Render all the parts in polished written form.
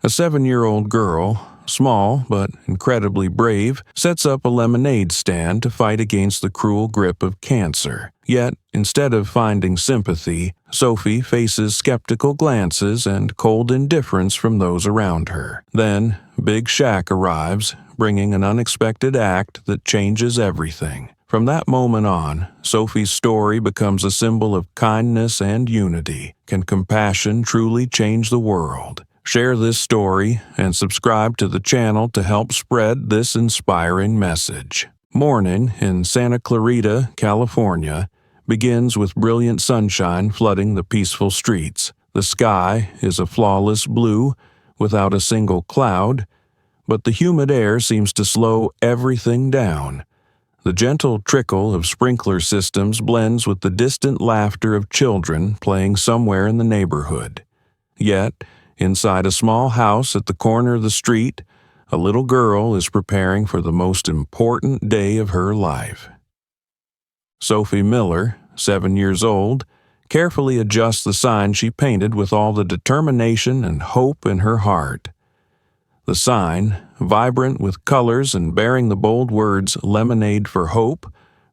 A 7-year-old girl, small but incredibly brave, sets up a lemonade stand to fight against the cruel grip of cancer. Yet, instead of finding sympathy, Sophie faces skeptical glances and cold indifference from those around her. Then, Big Shaq arrives, bringing an unexpected act that changes everything. From that moment on, Sophie's story becomes a symbol of kindness and unity. Can compassion truly change the world? Share this story and subscribe to the channel to help spread this inspiring message. Morning in Santa Clarita, California, begins with brilliant sunshine flooding the peaceful streets. The sky is a flawless blue, without a single cloud, but the humid air seems to slow everything down. The gentle trickle of sprinkler systems blends with the distant laughter of children playing somewhere in the neighborhood. Yet, inside a small house at the corner of the street, a little girl is preparing for the most important day of her life. Sophie Miller, 7 years old, carefully adjusts the sign she painted with all the determination and hope in her heart. The sign, vibrant with colors and bearing the bold words "Lemonade for Hope,"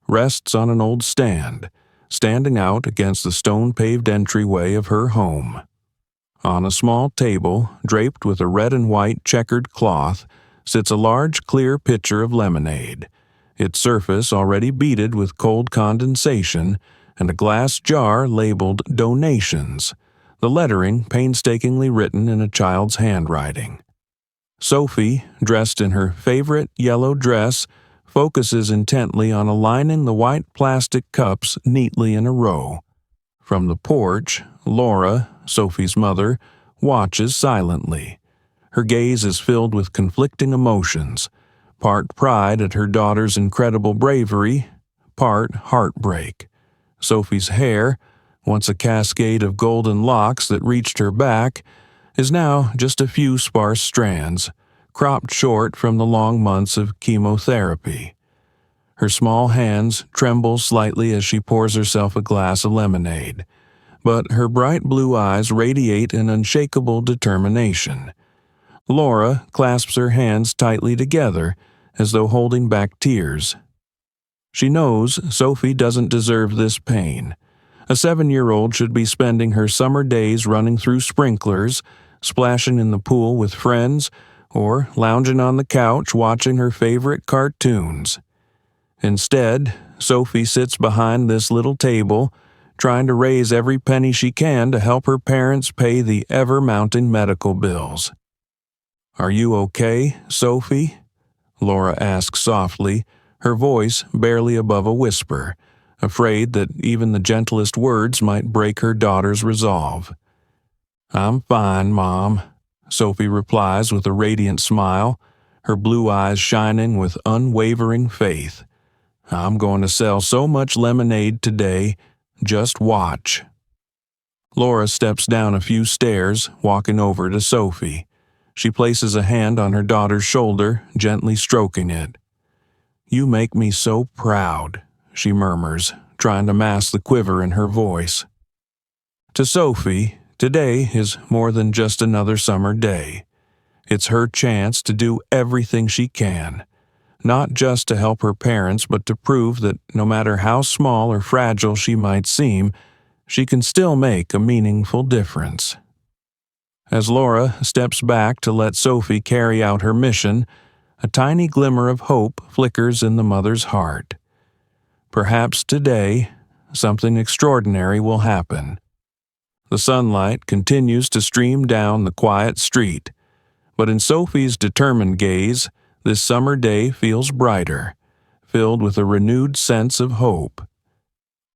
rests on an old stand, standing out against the stone-paved entryway of her home. On a small table, draped with a red and white checkered cloth, sits a large clear pitcher of lemonade, its surface already beaded with cold condensation, and a glass jar labeled "Donations," the lettering painstakingly written in a child's handwriting. Sophie, dressed in her favorite yellow dress, focuses intently on aligning the white plastic cups neatly in a row. From the porch, Laura, Sophie's mother, watches silently. Her gaze is filled with conflicting emotions, part pride at her daughter's incredible bravery, part heartbreak. Sophie's hair, once a cascade of golden locks that reached her back, is now just a few sparse strands, cropped short from the long months of chemotherapy. Her small hands tremble slightly as she pours herself a glass of lemonade, but her bright blue eyes radiate an unshakable determination. Laura clasps her hands tightly together, as though holding back tears. She knows Sophie doesn't deserve this pain. A 7-year-old should be spending her summer days running through sprinklers, splashing in the pool with friends, or lounging on the couch watching her favorite cartoons. Instead, Sophie sits behind this little table, trying to raise every penny she can to help her parents pay the ever-mounting medical bills. "Are you okay, Sophie?" Laura asks softly, her voice barely above a whisper, afraid that even the gentlest words might break her daughter's resolve. "I'm fine, Mom," Sophie replies with a radiant smile, her blue eyes shining with unwavering faith. "I'm going to sell so much lemonade today, just watch." Laura steps down a few stairs, walking over to Sophie. She places a hand on her daughter's shoulder, gently stroking it. "You make me so proud," she murmurs, trying to mask the quiver in her voice. To Sophie, today is more than just another summer day. It's her chance to do everything she can, not just to help her parents, but to prove that no matter how small or fragile she might seem, she can still make a meaningful difference. As Laura steps back to let Sophie carry out her mission, a tiny glimmer of hope flickers in the mother's heart. Perhaps today, something extraordinary will happen. The sunlight continues to stream down the quiet street, but in Sophie's determined gaze, this summer day feels brighter, filled with a renewed sense of hope.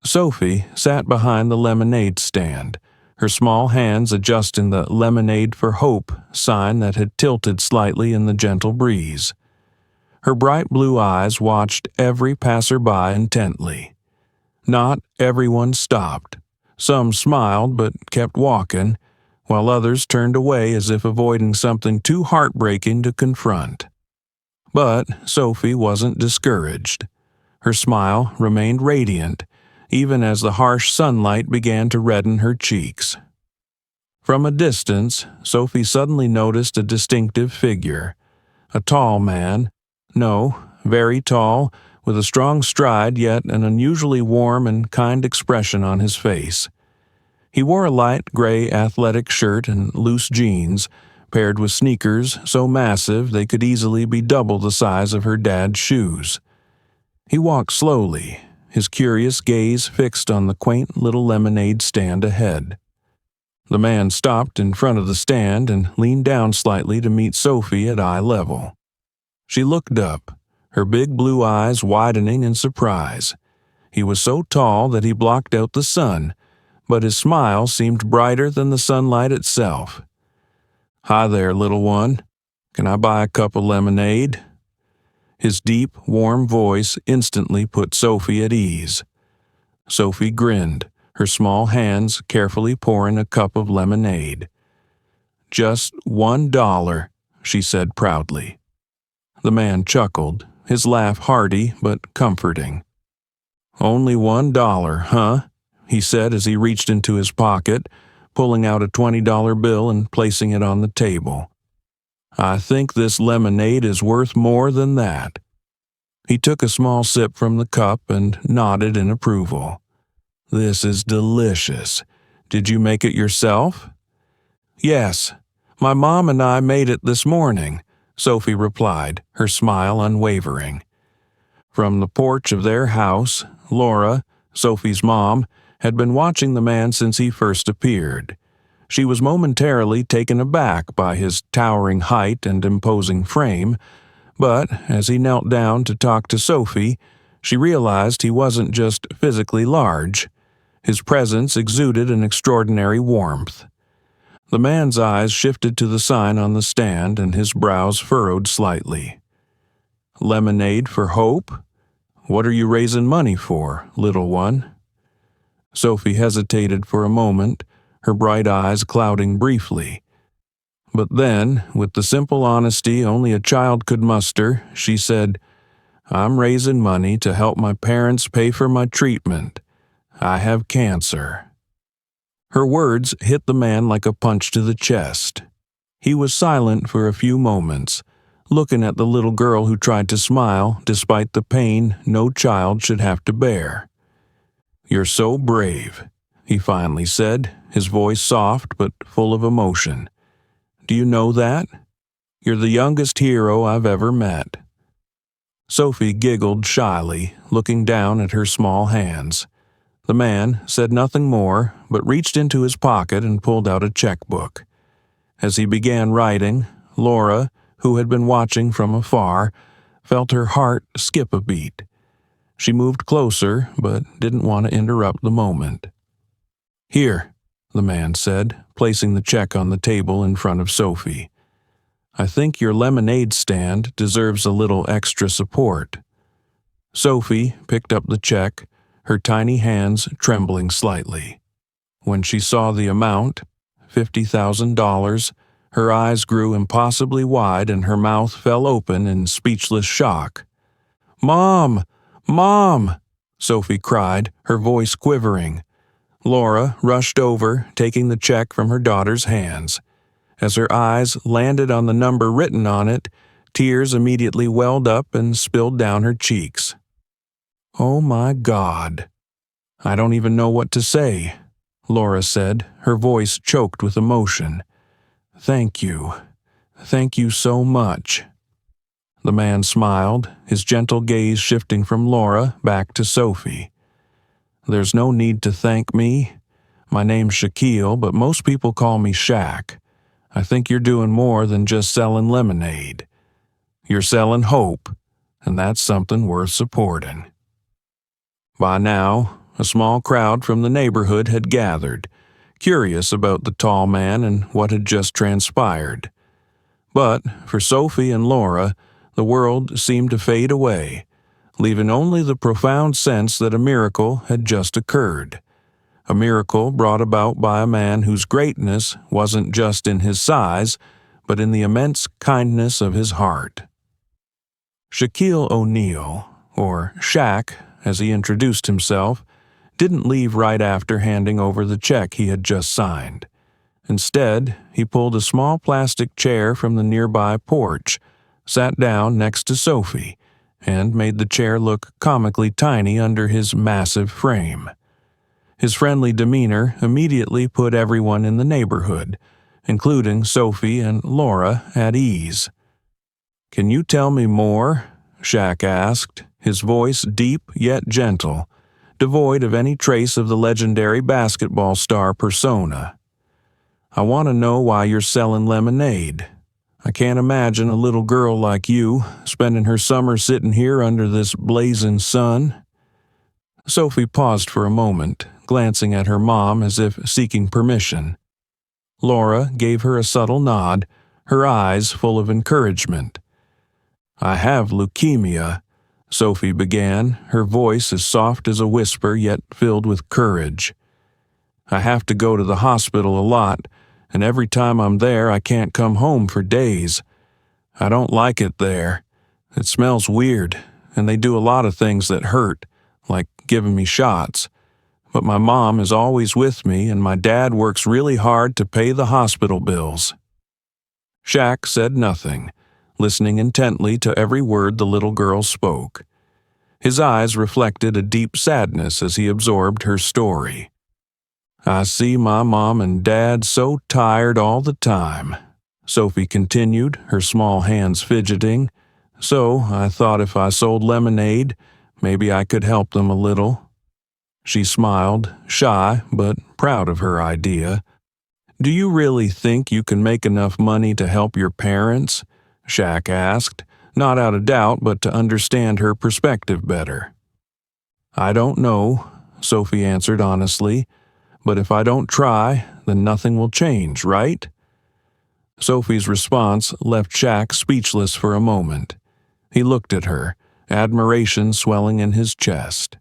Sophie sat behind the lemonade stand, her small hands adjusting the "Lemonade for Hope" sign that had tilted slightly in the gentle breeze. Her bright blue eyes watched every passerby intently. Not everyone stopped. Some smiled but kept walking, while others turned away as if avoiding something too heartbreaking to confront. But Sophie wasn't discouraged. Her smile remained radiant, even as the harsh sunlight began to redden her cheeks. From a distance, Sophie suddenly noticed a distinctive figure. A tall man. No, very tall, with a strong stride yet an unusually warm and kind expression on his face. He wore a light gray athletic shirt and loose jeans, paired with sneakers so massive they could easily be double the size of her dad's shoes. He walked slowly, his curious gaze fixed on the quaint little lemonade stand ahead. The man stopped in front of the stand and leaned down slightly to meet Sophie at eye level. She looked up, her big blue eyes widening in surprise. He was so tall that he blocked out the sun, but his smile seemed brighter than the sunlight itself. "Hi there, little one. Can I buy a cup of lemonade?" His deep, warm voice instantly put Sophie at ease. Sophie grinned, her small hands carefully pouring a cup of lemonade. "Just $1, she said proudly. The man chuckled, his laugh hearty but comforting. "Only $1, huh?" he said as he reached into his pocket, pulling out a $20 bill and placing it on the table. "I think this lemonade is worth more than that." He took a small sip from the cup and nodded in approval. "This is delicious. Did you make it yourself?" "Yes, my mom and I made it this morning," Sophie replied, her smile unwavering. From the porch of their house, Laura, Sophie's mom, had been watching the man since he first appeared. She was momentarily taken aback by his towering height and imposing frame, but as he knelt down to talk to Sophie, she realized he wasn't just physically large. His presence exuded an extraordinary warmth. The man's eyes shifted to the sign on the stand and his brows furrowed slightly. "Lemonade for Hope? What are you raising money for, little one?" Sophie hesitated for a moment, her bright eyes clouding briefly. But then, with the simple honesty only a child could muster, she said, "I'm raising money to help my parents pay for my treatment. I have cancer." Her words hit the man like a punch to the chest. He was silent for a few moments, looking at the little girl who tried to smile despite the pain no child should have to bear. "You're so brave," he finally said, his voice soft but full of emotion. "Do you know that? You're the youngest hero I've ever met." Sophie giggled shyly, looking down at her small hands. The man said nothing more, but reached into his pocket and pulled out a checkbook. As he began writing, Laura, who had been watching from afar, felt her heart skip a beat. She moved closer, but didn't want to interrupt the moment. "Here," the man said, placing the check on the table in front of Sophie. "I think your lemonade stand deserves a little extra support." Sophie picked up the check, her tiny hands trembling slightly. When she saw the amount, $50,000, her eyes grew impossibly wide and her mouth fell open in speechless shock. "Mom! Mom!" Sophie cried, her voice quivering. Laura rushed over, taking the check from her daughter's hands. As her eyes landed on the number written on it, tears immediately welled up and spilled down her cheeks. "Oh my God. I don't even know what to say," Laura said, her voice choked with emotion. "Thank you. Thank you so much." The man smiled, his gentle gaze shifting from Laura back to Sophie. "There's no need to thank me. My name's Shaquille, but most people call me Shaq. I think you're doing more than just selling lemonade. You're selling hope, and that's something worth supporting." By now, a small crowd from the neighborhood had gathered, curious about the tall man and what had just transpired. But for Sophie and Laura, the world seemed to fade away, leaving only the profound sense that a miracle had just occurred. A miracle brought about by a man whose greatness wasn't just in his size, but in the immense kindness of his heart. Shaquille O'Neal, or Shaq, as he introduced himself, didn't leave right after handing over the check he had just signed. Instead, he pulled a small plastic chair from the nearby porch, sat down next to Sophie, and made the chair look comically tiny under his massive frame. His friendly demeanor immediately put everyone in the neighborhood, including Sophie and Laura, at ease. "Can you tell me more?" Shaq asked, his voice deep yet gentle, devoid of any trace of the legendary basketball star persona. "I want to know why you're selling lemonade. I can't imagine a little girl like you spending her summer sitting here under this blazing sun." Sophie paused for a moment, glancing at her mom as if seeking permission. Laura gave her a subtle nod, her eyes full of encouragement. "I have leukemia," Sophie began, her voice as soft as a whisper yet filled with courage. "I have to go to the hospital a lot, and every time I'm there I can't come home for days. I don't like it there. It smells weird, and they do a lot of things that hurt, like giving me shots. But my mom is always with me, and my dad works really hard to pay the hospital bills." Shaq said nothing, listening intently to every word the little girl spoke. His eyes reflected a deep sadness as he absorbed her story. "I see my mom and dad so tired all the time," Sophie continued, her small hands fidgeting. "So I thought if I sold lemonade, maybe I could help them a little." She smiled, shy but proud of her idea. "Do you really think you can make enough money to help your parents?" Shaq asked, not out of doubt but to understand her perspective better. "I don't know," Sophie answered honestly, "but if I don't try, then nothing will change, right?" Sophie's response left Shaq speechless for a moment. He looked at her, admiration swelling in his chest.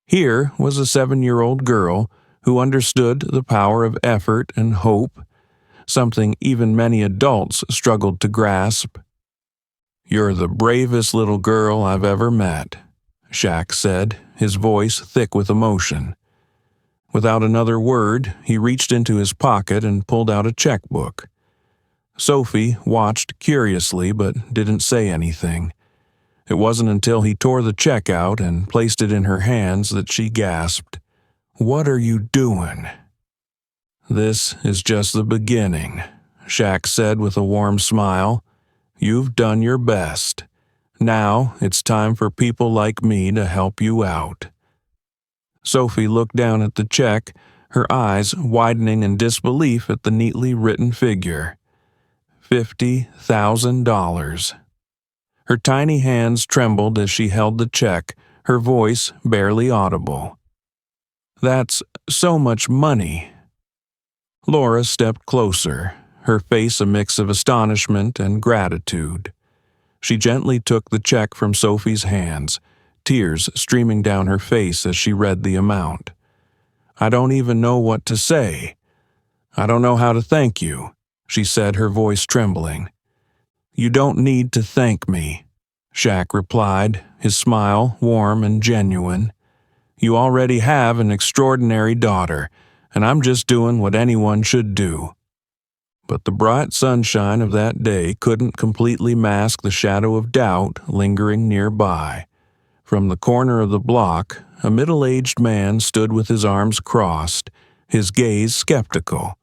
Here was a 7-year-old girl who understood the power of effort and hope, something even many adults struggled to grasp. "You're the bravest little girl I've ever met," Shaq said, his voice thick with emotion. Without another word, he reached into his pocket and pulled out a checkbook. Sophie watched curiously but didn't say anything. It wasn't until he tore the check out and placed it in her hands that she gasped, "What are you doing?" "This is just the beginning," Shaq said with a warm smile. "You've done your best. Now it's time for people like me to help you out." Sophie looked down at the check, her eyes widening in disbelief at the neatly written figure. $50,000. Her tiny hands trembled as she held the check, her voice barely audible. "That's so much money." Laura stepped closer, her face a mix of astonishment and gratitude. She gently took the check from Sophie's hands, tears streaming down her face as she read the amount. "I don't even know what to say. I don't know how to thank you," she said, her voice trembling. "You don't need to thank me," Shaq replied, his smile warm and genuine. "You already have an extraordinary daughter, and I'm just doing what anyone should do." But the bright sunshine of that day couldn't completely mask the shadow of doubt lingering nearby. From the corner of the block, a middle-aged man stood with his arms crossed, his gaze skeptical.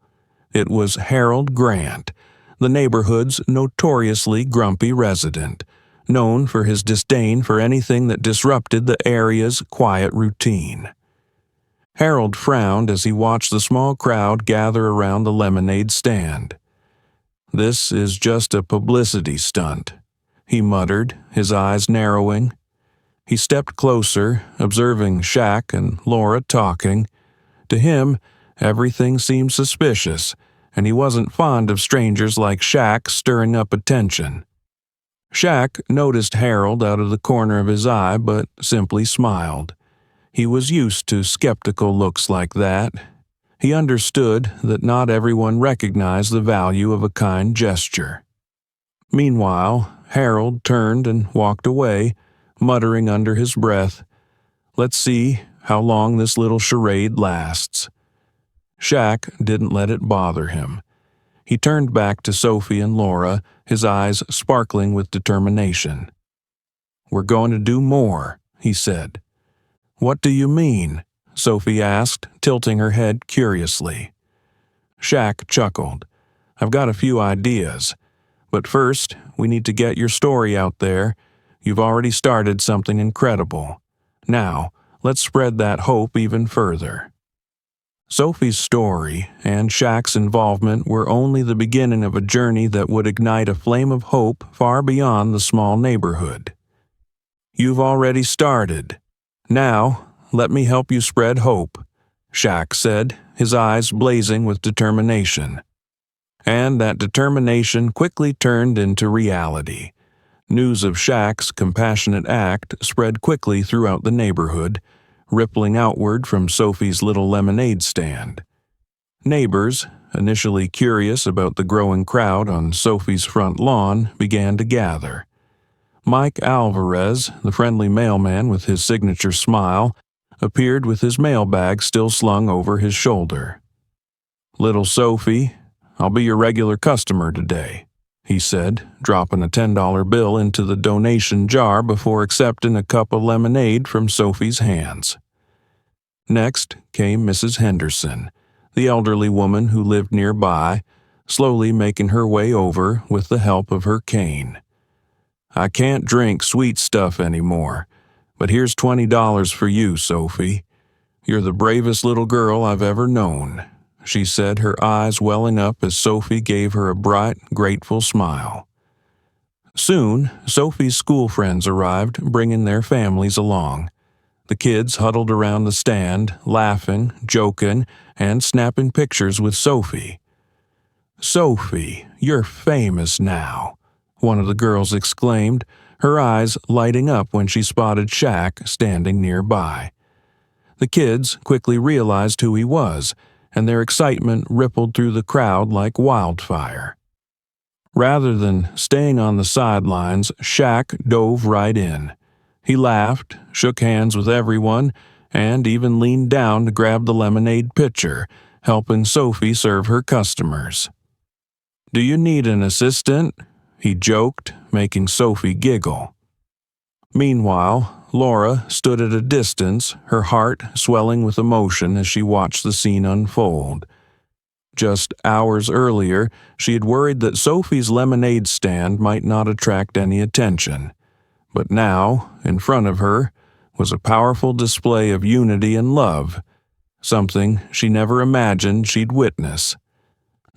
It was Harold Grant, the neighborhood's notoriously grumpy resident, known for his disdain for anything that disrupted the area's quiet routine. Harold frowned as he watched the small crowd gather around the lemonade stand. "This is just a publicity stunt," he muttered, his eyes narrowing. He stepped closer, observing Shaq and Laura talking. To him, everything seemed suspicious, and he wasn't fond of strangers like Shaq stirring up attention. Shaq noticed Harold out of the corner of his eye but simply smiled. He was used to skeptical looks like that. He understood that not everyone recognized the value of a kind gesture. Meanwhile, Harold turned and walked away, muttering under his breath, "Let's see how long this little charade lasts." Shaq didn't let it bother him. He turned back to Sophie and Laura, his eyes sparkling with determination. "We're going to do more," he said. "What do you mean?" Sophie asked, tilting her head curiously. Shaq chuckled. "I've got a few ideas. But first, we need to get your story out there. You've already started something incredible. Now, let's spread that hope even further." Sophie's story and Shaq's involvement were only the beginning of a journey that would ignite a flame of hope far beyond the small neighborhood. "You've already started. Now, let me help you spread hope," Shaq said, his eyes blazing with determination. And that determination quickly turned into reality. News of Shaq's compassionate act spread quickly throughout the neighborhood, rippling outward from Sophie's little lemonade stand. Neighbors, initially curious about the growing crowd on Sophie's front lawn, began to gather. Mike Alvarez, the friendly mailman with his signature smile, appeared with his mailbag still slung over his shoulder. "Little Sophie, I'll be your regular customer today," he said, dropping a $10 bill into the donation jar before accepting a cup of lemonade from Sophie's hands. Next came Mrs. Henderson, the elderly woman who lived nearby, slowly making her way over with the help of her cane. "I can't drink sweet stuff anymore, but here's $20 for you, Sophie. You're the bravest little girl I've ever known," she said, her eyes welling up as Sophie gave her a bright, grateful smile. Soon, Sophie's school friends arrived, bringing their families along. The kids huddled around the stand, laughing, joking, and snapping pictures with Sophie. "Sophie, you're famous now," one of the girls exclaimed, her eyes lighting up when she spotted Shaq standing nearby. The kids quickly realized who he was, and their excitement rippled through the crowd like wildfire. Rather than staying on the sidelines, Shaq dove right in. He laughed, shook hands with everyone, and even leaned down to grab the lemonade pitcher, helping Sophie serve her customers. "Do you need an assistant?" he joked, making Sophie giggle. Meanwhile, Laura stood at a distance, her heart swelling with emotion as she watched the scene unfold. Just hours earlier, she had worried that Sophie's lemonade stand might not attract any attention. But now, in front of her, was a powerful display of unity and love, something she never imagined she'd witness.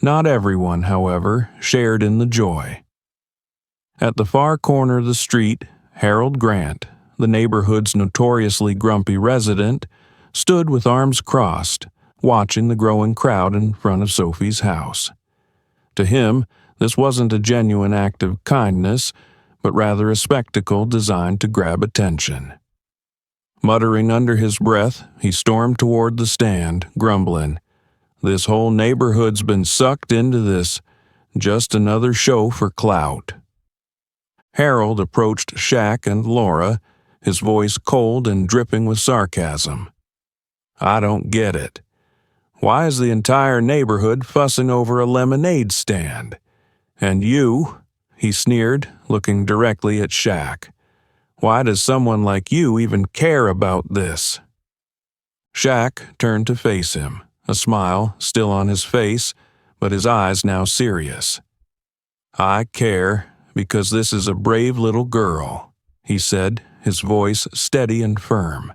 Not everyone, however, shared in the joy. At the far corner of the street, Harold Grant, the neighborhood's notoriously grumpy resident, stood with arms crossed, watching the growing crowd in front of Sophie's house. To him, this wasn't a genuine act of kindness, but rather a spectacle designed to grab attention. Muttering under his breath, he stormed toward the stand, grumbling, "This whole neighborhood's been sucked into this. Just another show for clout." Harold approached Shaq and Laura, his voice cold and dripping with sarcasm. "I don't get it. Why is the entire neighborhood fussing over a lemonade stand? And you," he sneered, looking directly at Shaq, "why does someone like you even care about this?" Shaq turned to face him, a smile still on his face, but his eyes now serious. "I care because this is a brave little girl," he said, his voice steady and firm.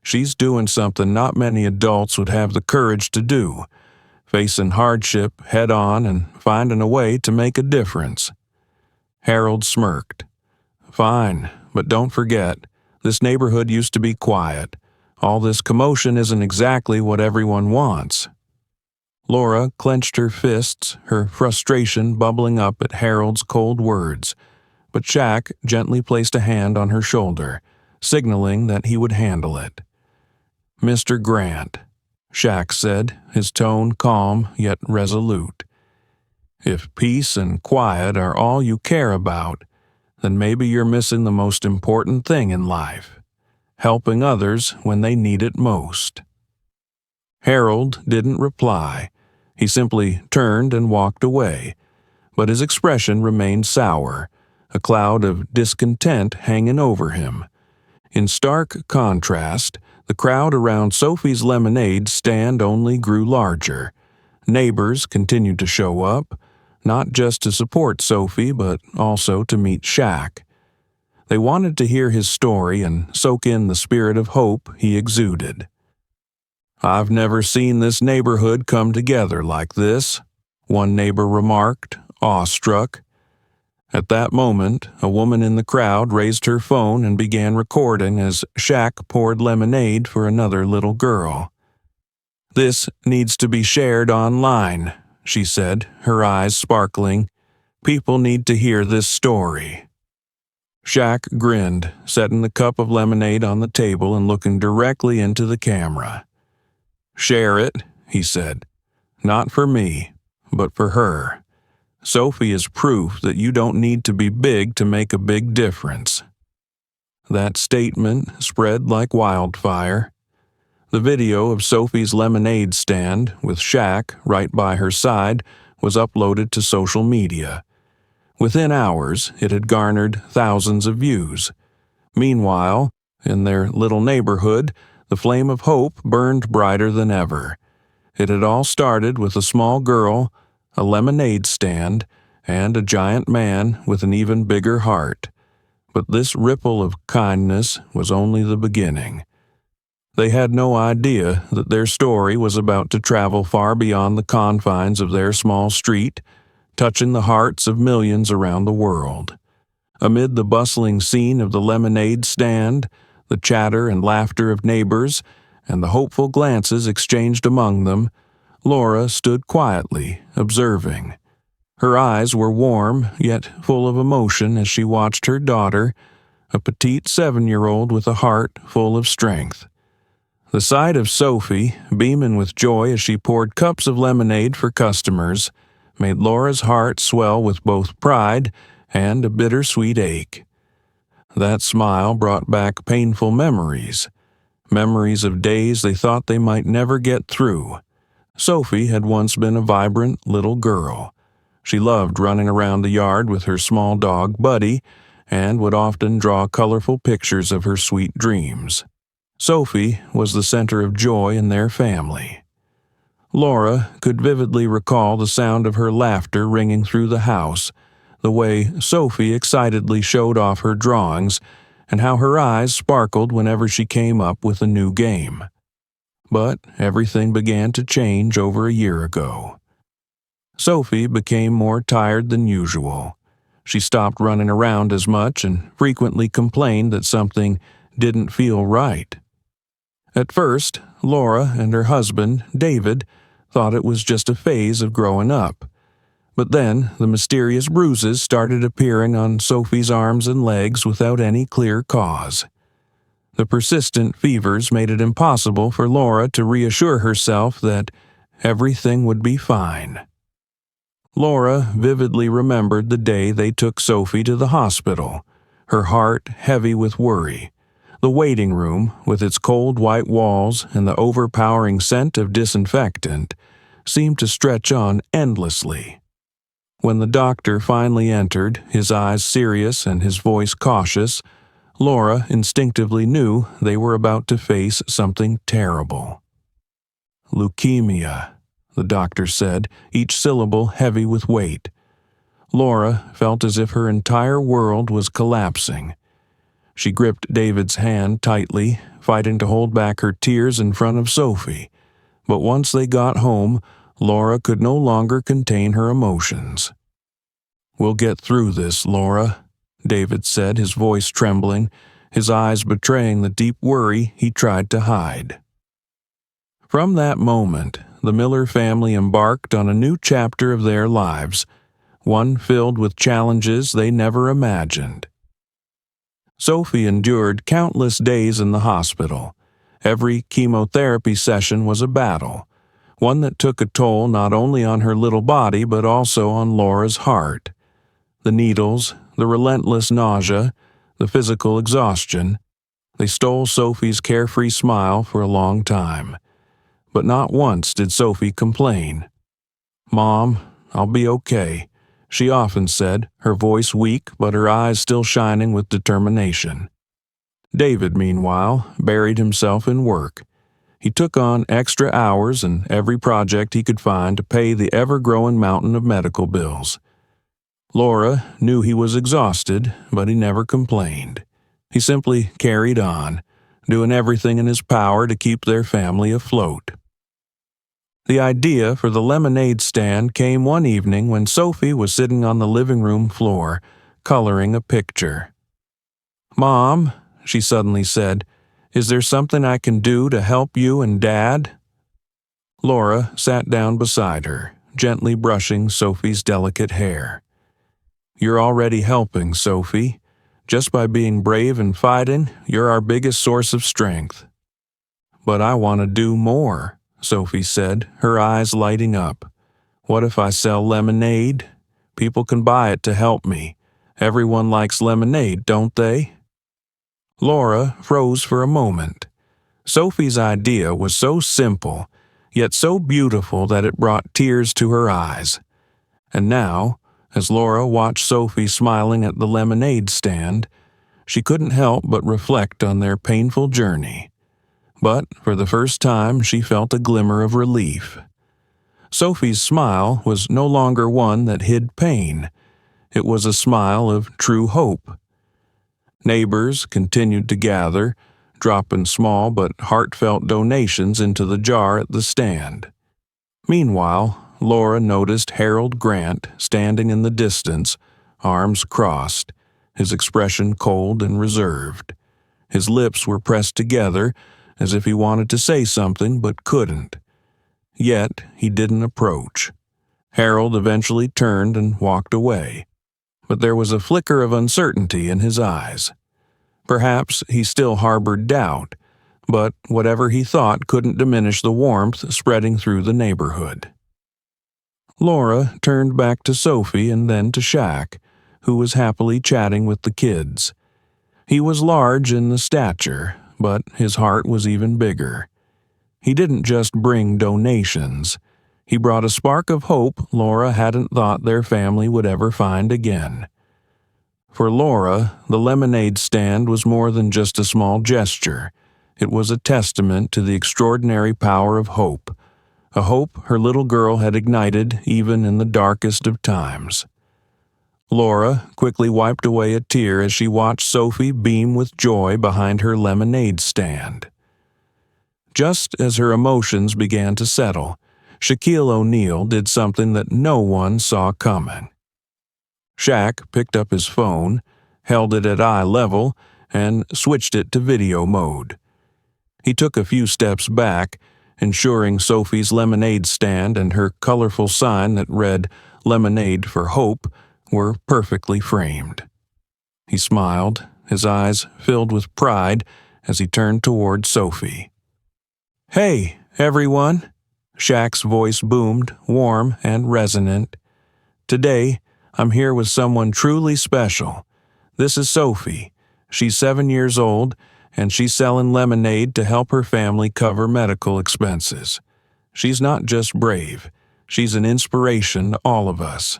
"She's doing something not many adults would have the courage to do, facing hardship head on and finding a way to make a difference." Harold smirked. "Fine, but don't forget, this neighborhood used to be quiet. All this commotion isn't exactly what everyone wants." Laura clenched her fists, her frustration bubbling up at Harold's cold words, but Shaq gently placed a hand on her shoulder, signaling that he would handle it. "Mr. Grant," Shaq said, his tone calm yet resolute. "If peace and quiet are all you care about, then maybe you're missing the most important thing in life, helping others when they need it most." Harold didn't reply. He simply turned and walked away, but his expression remained sour, a cloud of discontent hanging over him. In stark contrast, the crowd around Sophie's lemonade stand only grew larger. Neighbors continued to show up, not just to support Sophie, but also to meet Shaq. They wanted to hear his story and soak in the spirit of hope he exuded. "I've never seen this neighborhood come together like this," one neighbor remarked, awestruck. At that moment, a woman in the crowd raised her phone and began recording as Shaq poured lemonade for another little girl. "This needs to be shared online," she said, her eyes sparkling. "People need to hear this story." Shaq grinned, setting the cup of lemonade on the table and looking directly into the camera. "Share it," he said. "Not for me, but for her. Sophie is proof that you don't need to be big to make a big difference." That statement spread like wildfire. The video of Sophie's lemonade stand, with Shaq right by her side, was uploaded to social media. Within hours, it had garnered thousands of views. Meanwhile, in their little neighborhood, the flame of hope burned brighter than ever. It had all started with a small girl, a lemonade stand, and a giant man with an even bigger heart. But this ripple of kindness was only the beginning. They had no idea that their story was about to travel far beyond the confines of their small street, touching the hearts of millions around the world. Amid the bustling scene of the lemonade stand, the chatter and laughter of neighbors, and the hopeful glances exchanged among them, Laura stood quietly, observing. Her eyes were warm, yet full of emotion as she watched her daughter, a petite 7-year-old with a heart full of strength. The sight of Sophie, beaming with joy as she poured cups of lemonade for customers, made Laura's heart swell with both pride and a bittersweet ache. That smile brought back painful memories of days they thought they might never get through. Sophie had once been a vibrant little girl. She loved running around the yard with her small dog, Buddy, and would often draw colorful pictures of her sweet dreams. Sophie was the center of joy in their family. Laura could vividly recall the sound of her laughter ringing through the house, the way Sophie excitedly showed off her drawings, and how her eyes sparkled whenever she came up with a new game. But everything began to change over a year ago. Sophie became more tired than usual. She stopped running around as much and frequently complained that something didn't feel right. At first, Laura and her husband, David, thought it was just a phase of growing up. But then the mysterious bruises started appearing on Sophie's arms and legs without any clear cause. The persistent fevers made it impossible for Laura to reassure herself that everything would be fine. Laura vividly remembered the day they took Sophie to the hospital, her heart heavy with worry. The waiting room, with its cold white walls and the overpowering scent of disinfectant, seemed to stretch on endlessly. When the doctor finally entered, his eyes serious and his voice cautious, Laura instinctively knew they were about to face something terrible. "Leukemia," the doctor said, each syllable heavy with weight. Laura felt as if her entire world was collapsing. She gripped David's hand tightly, fighting to hold back her tears in front of Sophie. But once they got home, Laura could no longer contain her emotions. "We'll get through this, Laura," David said, his voice trembling, his eyes betraying the deep worry he tried to hide. From that moment, the Miller family embarked on a new chapter of their lives, one filled with challenges they never imagined. Sophie endured countless days in the hospital. Every chemotherapy session was a battle, one that took a toll not only on her little body but also on Laura's heart. The needles, the relentless nausea, the physical exhaustion, they stole Sophie's carefree smile for a long time. But not once did Sophie complain. "Mom, I'll be okay," she often said, her voice weak but her eyes still shining with determination. David, meanwhile, buried himself in work. He took on extra hours and every project he could find to pay the ever-growing mountain of medical bills. Laura knew he was exhausted, but he never complained. He simply carried on, doing everything in his power to keep their family afloat. The idea for the lemonade stand came one evening when Sophie was sitting on the living room floor, coloring a picture. "Mom," she suddenly said, "is there something I can do to help you and Dad?" Laura sat down beside her, gently brushing Sophie's delicate hair. "You're already helping, Sophie. Just by being brave and fighting, you're our biggest source of strength." "But I want to do more," Sophie said, her eyes lighting up. "What if I sell lemonade? People can buy it to help me. Everyone likes lemonade, don't they?" Laura froze for a moment. Sophie's idea was so simple, yet so beautiful that it brought tears to her eyes. And now, as Laura watched Sophie smiling at the lemonade stand, she couldn't help but reflect on their painful journey. But for the first time, she felt a glimmer of relief. Sophie's smile was no longer one that hid pain. It was a smile of true hope. Neighbors continued to gather, dropping small but heartfelt donations into the jar at the stand. Meanwhile, Laura noticed Harold Grant standing in the distance, arms crossed, his expression cold and reserved. His lips were pressed together, as if he wanted to say something but couldn't. Yet he didn't approach. Harold eventually turned and walked away, but there was a flicker of uncertainty in his eyes. Perhaps he still harbored doubt, but whatever he thought couldn't diminish the warmth spreading through the neighborhood. Laura turned back to Sophie and then to Shaq, who was happily chatting with the kids. He was large in the stature, but his heart was even bigger. He didn't just bring donations. He brought a spark of hope Laura hadn't thought their family would ever find again. For Laura, the lemonade stand was more than just a small gesture. It was a testament to the extraordinary power of hope, a hope her little girl had ignited even in the darkest of times. Laura quickly wiped away a tear as she watched Sophie beam with joy behind her lemonade stand. Just as her emotions began to settle, Shaquille O'Neal did something that no one saw coming. Shaq picked up his phone, held it at eye level, and switched it to video mode. He took a few steps back, ensuring Sophie's lemonade stand and her colorful sign that read "Lemonade for Hope" were perfectly framed. He smiled, his eyes filled with pride as he turned toward Sophie. "Hey, everyone!" Shaq's voice boomed, warm and resonant. "Today, I'm here with someone truly special. This is Sophie. She's 7 years old, and she's selling lemonade to help her family cover medical expenses. She's not just brave, she's an inspiration to all of us."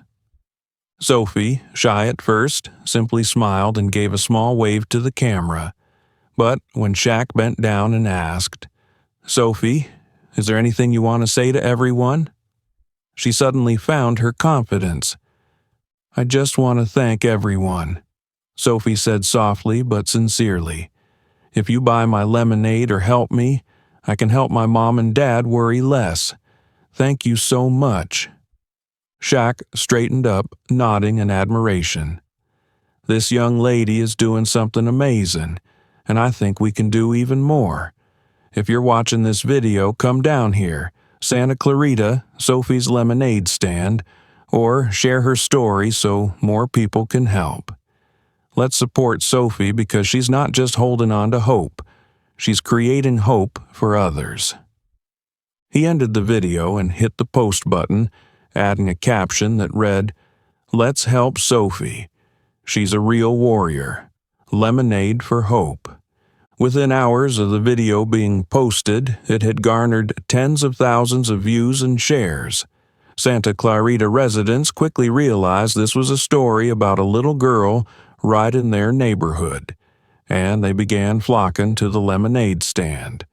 Sophie, shy at first, simply smiled and gave a small wave to the camera. But when Shaq bent down and asked, "Sophie, is there anything you want to say to everyone?" she suddenly found her confidence. "I just want to thank everyone," Sophie said softly but sincerely. "If you buy my lemonade or help me, I can help my mom and dad worry less. Thank you so much." Shaq straightened up, nodding in admiration. "This young lady is doing something amazing, and I think we can do even more. If you're watching this video, come down here, Santa Clarita, Sophie's lemonade stand, or share her story so more people can help. Let's support Sophie because she's not just holding on to hope, she's creating hope for others." He ended the video and hit the post button, adding a caption that read, "Let's help Sophie. She's a real warrior. Lemonade for hope. Within hours of the video being posted, it had garnered tens of thousands of views and shares. Santa Clarita residents quickly realized this was a story about a little girl right in their neighborhood, and they began flocking to the lemonade stand.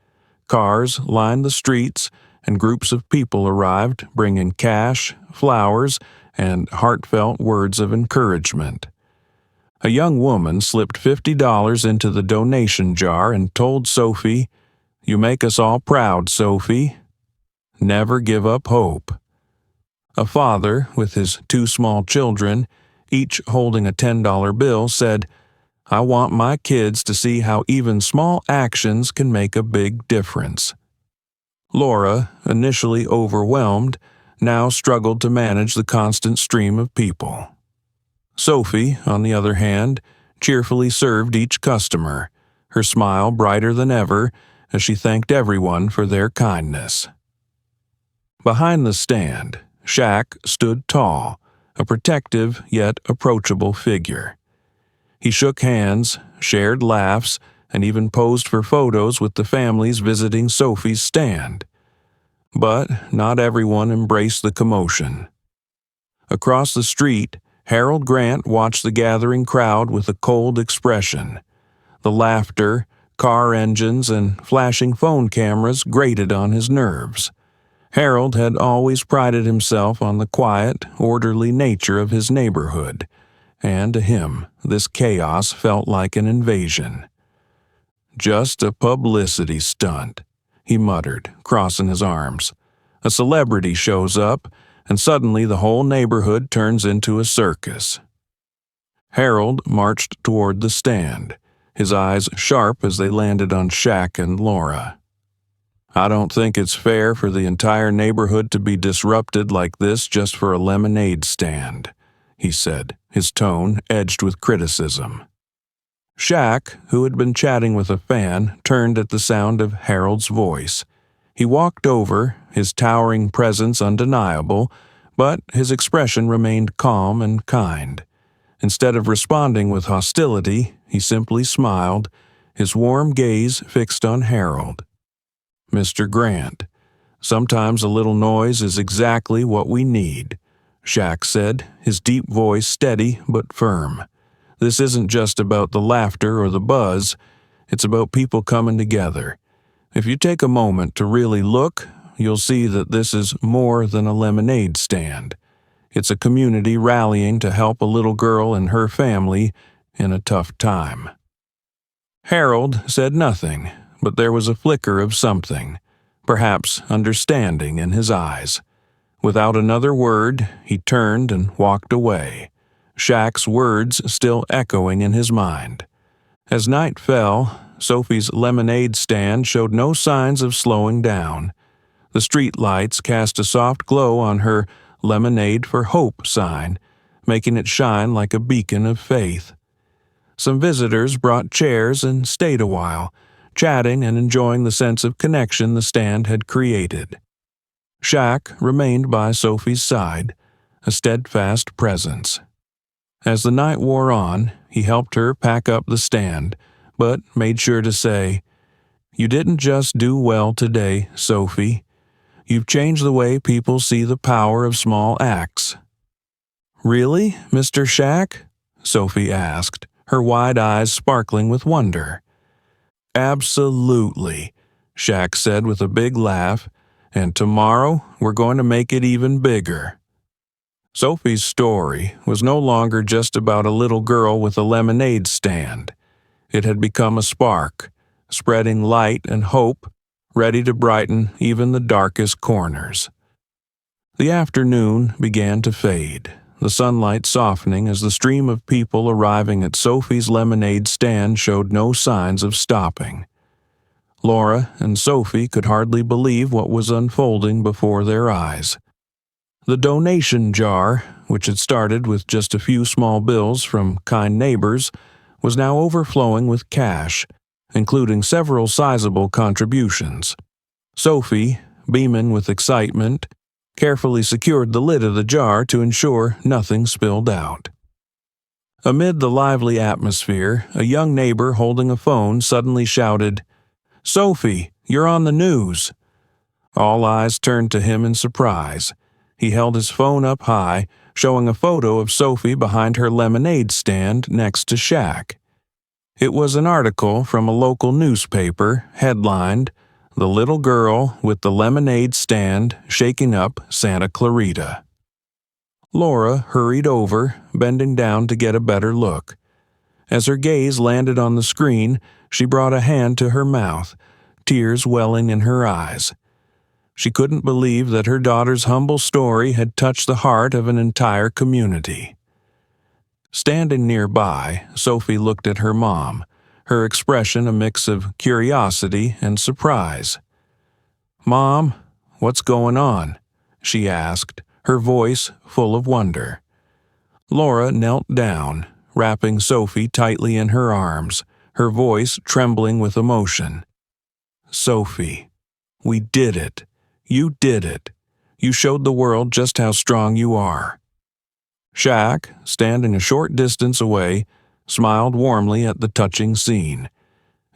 Cars lined the streets, and groups of people arrived bringing cash, flowers, and heartfelt words of encouragement. A young woman slipped $50 into the donation jar and told Sophie, "You make us all proud, Sophie. Never give up hope." A father, with his two small children, each holding a $10 bill, said, "I want my kids to see how even small actions can make a big difference." Laura, initially overwhelmed, now struggled to manage the constant stream of people. Sophie, on the other hand, cheerfully served each customer, her smile brighter than ever as she thanked everyone for their kindness. Behind the stand, Shaq stood tall, a protective yet approachable figure. He shook hands, shared laughs, and even posed for photos with the families visiting Sophie's stand. But not everyone embraced the commotion. Across the street, Harold Grant watched the gathering crowd with a cold expression. The laughter, car engines, and flashing phone cameras grated on his nerves. Harold had always prided himself on the quiet, orderly nature of his neighborhood, and to him this chaos felt like an invasion. "Just a publicity stunt," he muttered, crossing his arms. "A celebrity shows up, and suddenly the whole neighborhood turns into a circus." Harold marched toward the stand, his eyes sharp as they landed on Shaq and Laura. "I don't think it's fair for the entire neighborhood to be disrupted like this just for a lemonade stand," he said, his tone edged with criticism. Shaq, who had been chatting with a fan, turned at the sound of Harold's voice. He walked over, his towering presence undeniable, but his expression remained calm and kind. Instead of responding with hostility, he simply smiled, his warm gaze fixed on Harold. "Mr. Grant, sometimes a little noise is exactly what we need," Shaq said, his deep voice steady but firm. "This isn't just about the laughter or the buzz, it's about people coming together. If you take a moment to really look, you'll see that this is more than a lemonade stand. It's a community rallying to help a little girl and her family in a tough time." Harold said nothing, but there was a flicker of something, perhaps understanding in his eyes. Without another word, he turned and walked away, Shaq's words still echoing in his mind. As night fell, Sophie's lemonade stand showed no signs of slowing down. The street lights cast a soft glow on her "Lemonade for Hope" sign, making it shine like a beacon of faith. Some visitors brought chairs and stayed a while, chatting and enjoying the sense of connection the stand had created. Shaq remained by Sophie's side, a steadfast presence. As the night wore on, he helped her pack up the stand, but made sure to say, "You didn't just do well today, Sophie. You've changed the way people see the power of small acts." "Really, Mr. Shaq?" Sophie asked, her wide eyes sparkling with wonder. "Absolutely," Shaq said with a big laugh, "and tomorrow we're going to make it even bigger." Sophie's story was no longer just about a little girl with a lemonade stand. It had become a spark, spreading light and hope, ready to brighten even the darkest corners. The afternoon began to fade, the sunlight softening as the stream of people arriving at Sophie's lemonade stand showed no signs of stopping. Laura and Sophie could hardly believe what was unfolding before their eyes. The donation jar, which had started with just a few small bills from kind neighbors, was now overflowing with cash, including several sizable contributions. Sophie, beaming with excitement, carefully secured the lid of the jar to ensure nothing spilled out. Amid the lively atmosphere, a young neighbor holding a phone suddenly shouted, "Sophie, you're on the news." All eyes turned to him in surprise. He held his phone up high, showing a photo of Sophie behind her lemonade stand next to Shaq. It was an article from a local newspaper, headlined, "The Little Girl with the Lemonade Stand Shaking Up Santa Clarita." Laura hurried over, bending down to get a better look. As her gaze landed on the screen, she brought a hand to her mouth, tears welling in her eyes. She couldn't believe that her daughter's humble story had touched the heart of an entire community. Standing nearby, Sophie looked at her mom, her expression a mix of curiosity and surprise. "Mom, what's going on?" she asked, her voice full of wonder. Laura knelt down, wrapping Sophie tightly in her arms, her voice trembling with emotion. "Sophie, we did it. You did it. You showed the world just how strong you are." Shaq, standing a short distance away, smiled warmly at the touching scene.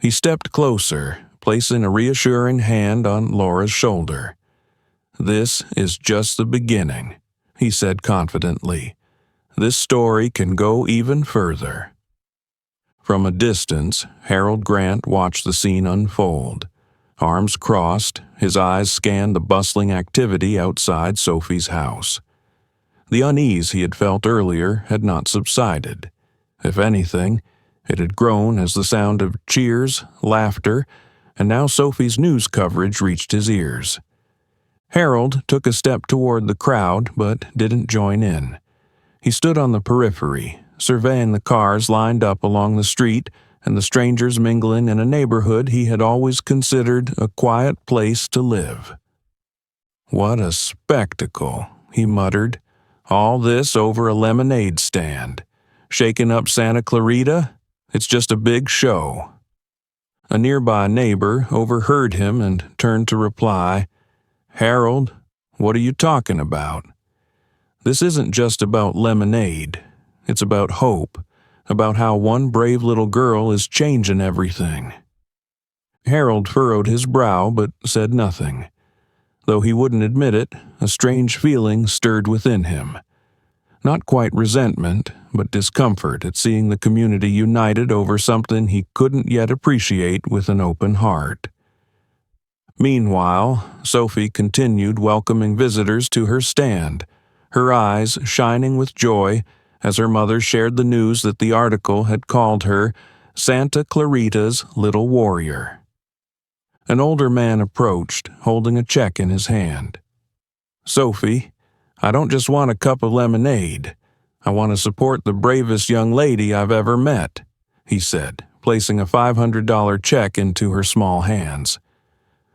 He stepped closer, placing a reassuring hand on Laura's shoulder. "This is just the beginning," he said confidently. "This story can go even further." From a distance, Harold Grant watched the scene unfold. Arms crossed, his eyes scanned the bustling activity outside Sophie's house. The unease he had felt earlier had not subsided. If anything, it had grown as the sound of cheers, laughter, and now Sophie's news coverage reached his ears. Harold took a step toward the crowd but didn't join in. He stood on the periphery, surveying the cars lined up along the street and the strangers mingling in a neighborhood he had always considered a quiet place to live. "What a spectacle," he muttered. "All this over a lemonade stand. Shaking up Santa Clarita? It's just a big show." A nearby neighbor overheard him and turned to reply, "Harold, what are you talking about? This isn't just about lemonade. It's about hope, about how one brave little girl is changing everything." Harold furrowed his brow but said nothing. Though he wouldn't admit it, a strange feeling stirred within him. Not quite resentment, but discomfort at seeing the community united over something he couldn't yet appreciate with an open heart. Meanwhile, Sophie continued welcoming visitors to her stand, her eyes shining with joy as her mother shared the news that the article had called her Santa Clarita's Little Warrior. An older man approached, holding a check in his hand. "Sophie, I don't just want a cup of lemonade. I want to support the bravest young lady I've ever met," he said, placing a $500 check into her small hands.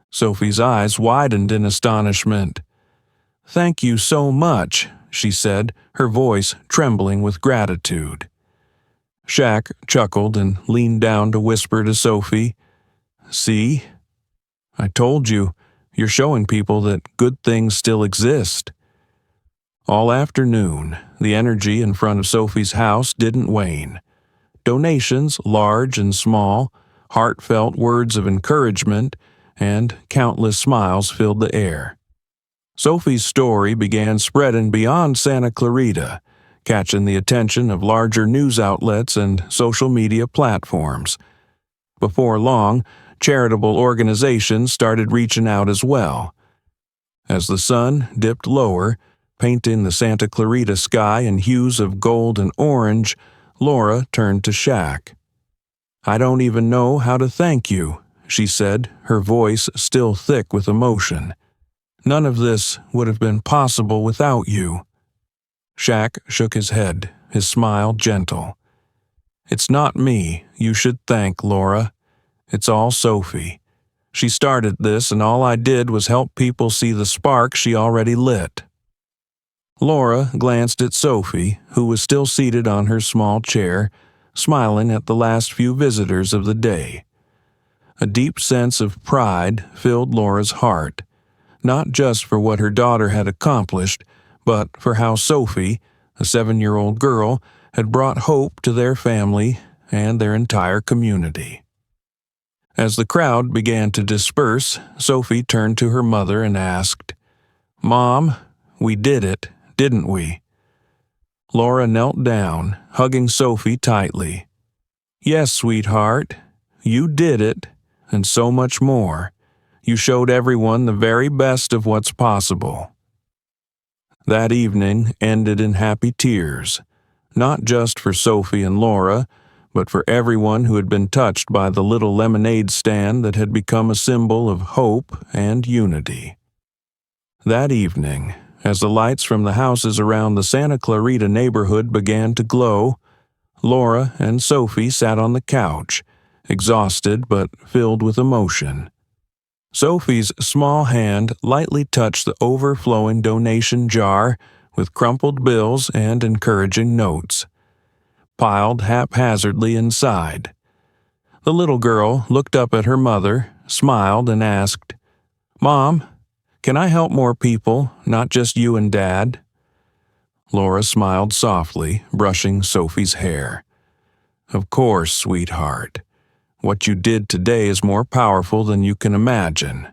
Sophie's eyes widened in astonishment. "Thank you so much," she said, her voice trembling with gratitude. Shaq chuckled and leaned down to whisper to Sophie, "See? I told you, you're showing people that good things still exist." All afternoon, the energy in front of Sophie's house didn't wane. Donations, large and small, heartfelt words of encouragement, and countless smiles filled the air. Sophie's story began spreading beyond Santa Clarita, catching the attention of larger news outlets and social media platforms. Before long, charitable organizations started reaching out as well. As the sun dipped lower, painting the Santa Clarita sky in hues of gold and orange, Laura turned to Shaq. "I don't even know how to thank you," she said, her voice still thick with emotion. "None of this would have been possible without you." Shaq shook his head, his smile gentle. "It's not me you should thank, Laura. It's all Sophie. She started this, and all I did was help people see the spark she already lit." Laura glanced at Sophie, who was still seated on her small chair, smiling at the last few visitors of the day. A deep sense of pride filled Laura's heart, not just for what her daughter had accomplished, but for how Sophie, a 7-year-old girl, had brought hope to their family and their entire community. As the crowd began to disperse, Sophie turned to her mother and asked, "Mom, we did it, didn't we?" Laura knelt down, hugging Sophie tightly. "Yes, sweetheart, you did it, and so much more. You showed everyone the very best of what's possible." That evening ended in happy tears, not just for Sophie and Laura, but for everyone who had been touched by the little lemonade stand that had become a symbol of hope and unity. That evening, as the lights from the houses around the Santa Clarita neighborhood began to glow, Laura and Sophie sat on the couch, exhausted but filled with emotion. Sophie's small hand lightly touched the overflowing donation jar with crumpled bills and encouraging notes, piled haphazardly inside. The little girl looked up at her mother, smiled, and asked, "Mom, can I help more people, not just you and Dad?" Laura smiled softly, brushing Sophie's hair. "Of course, sweetheart. What you did today is more powerful than you can imagine."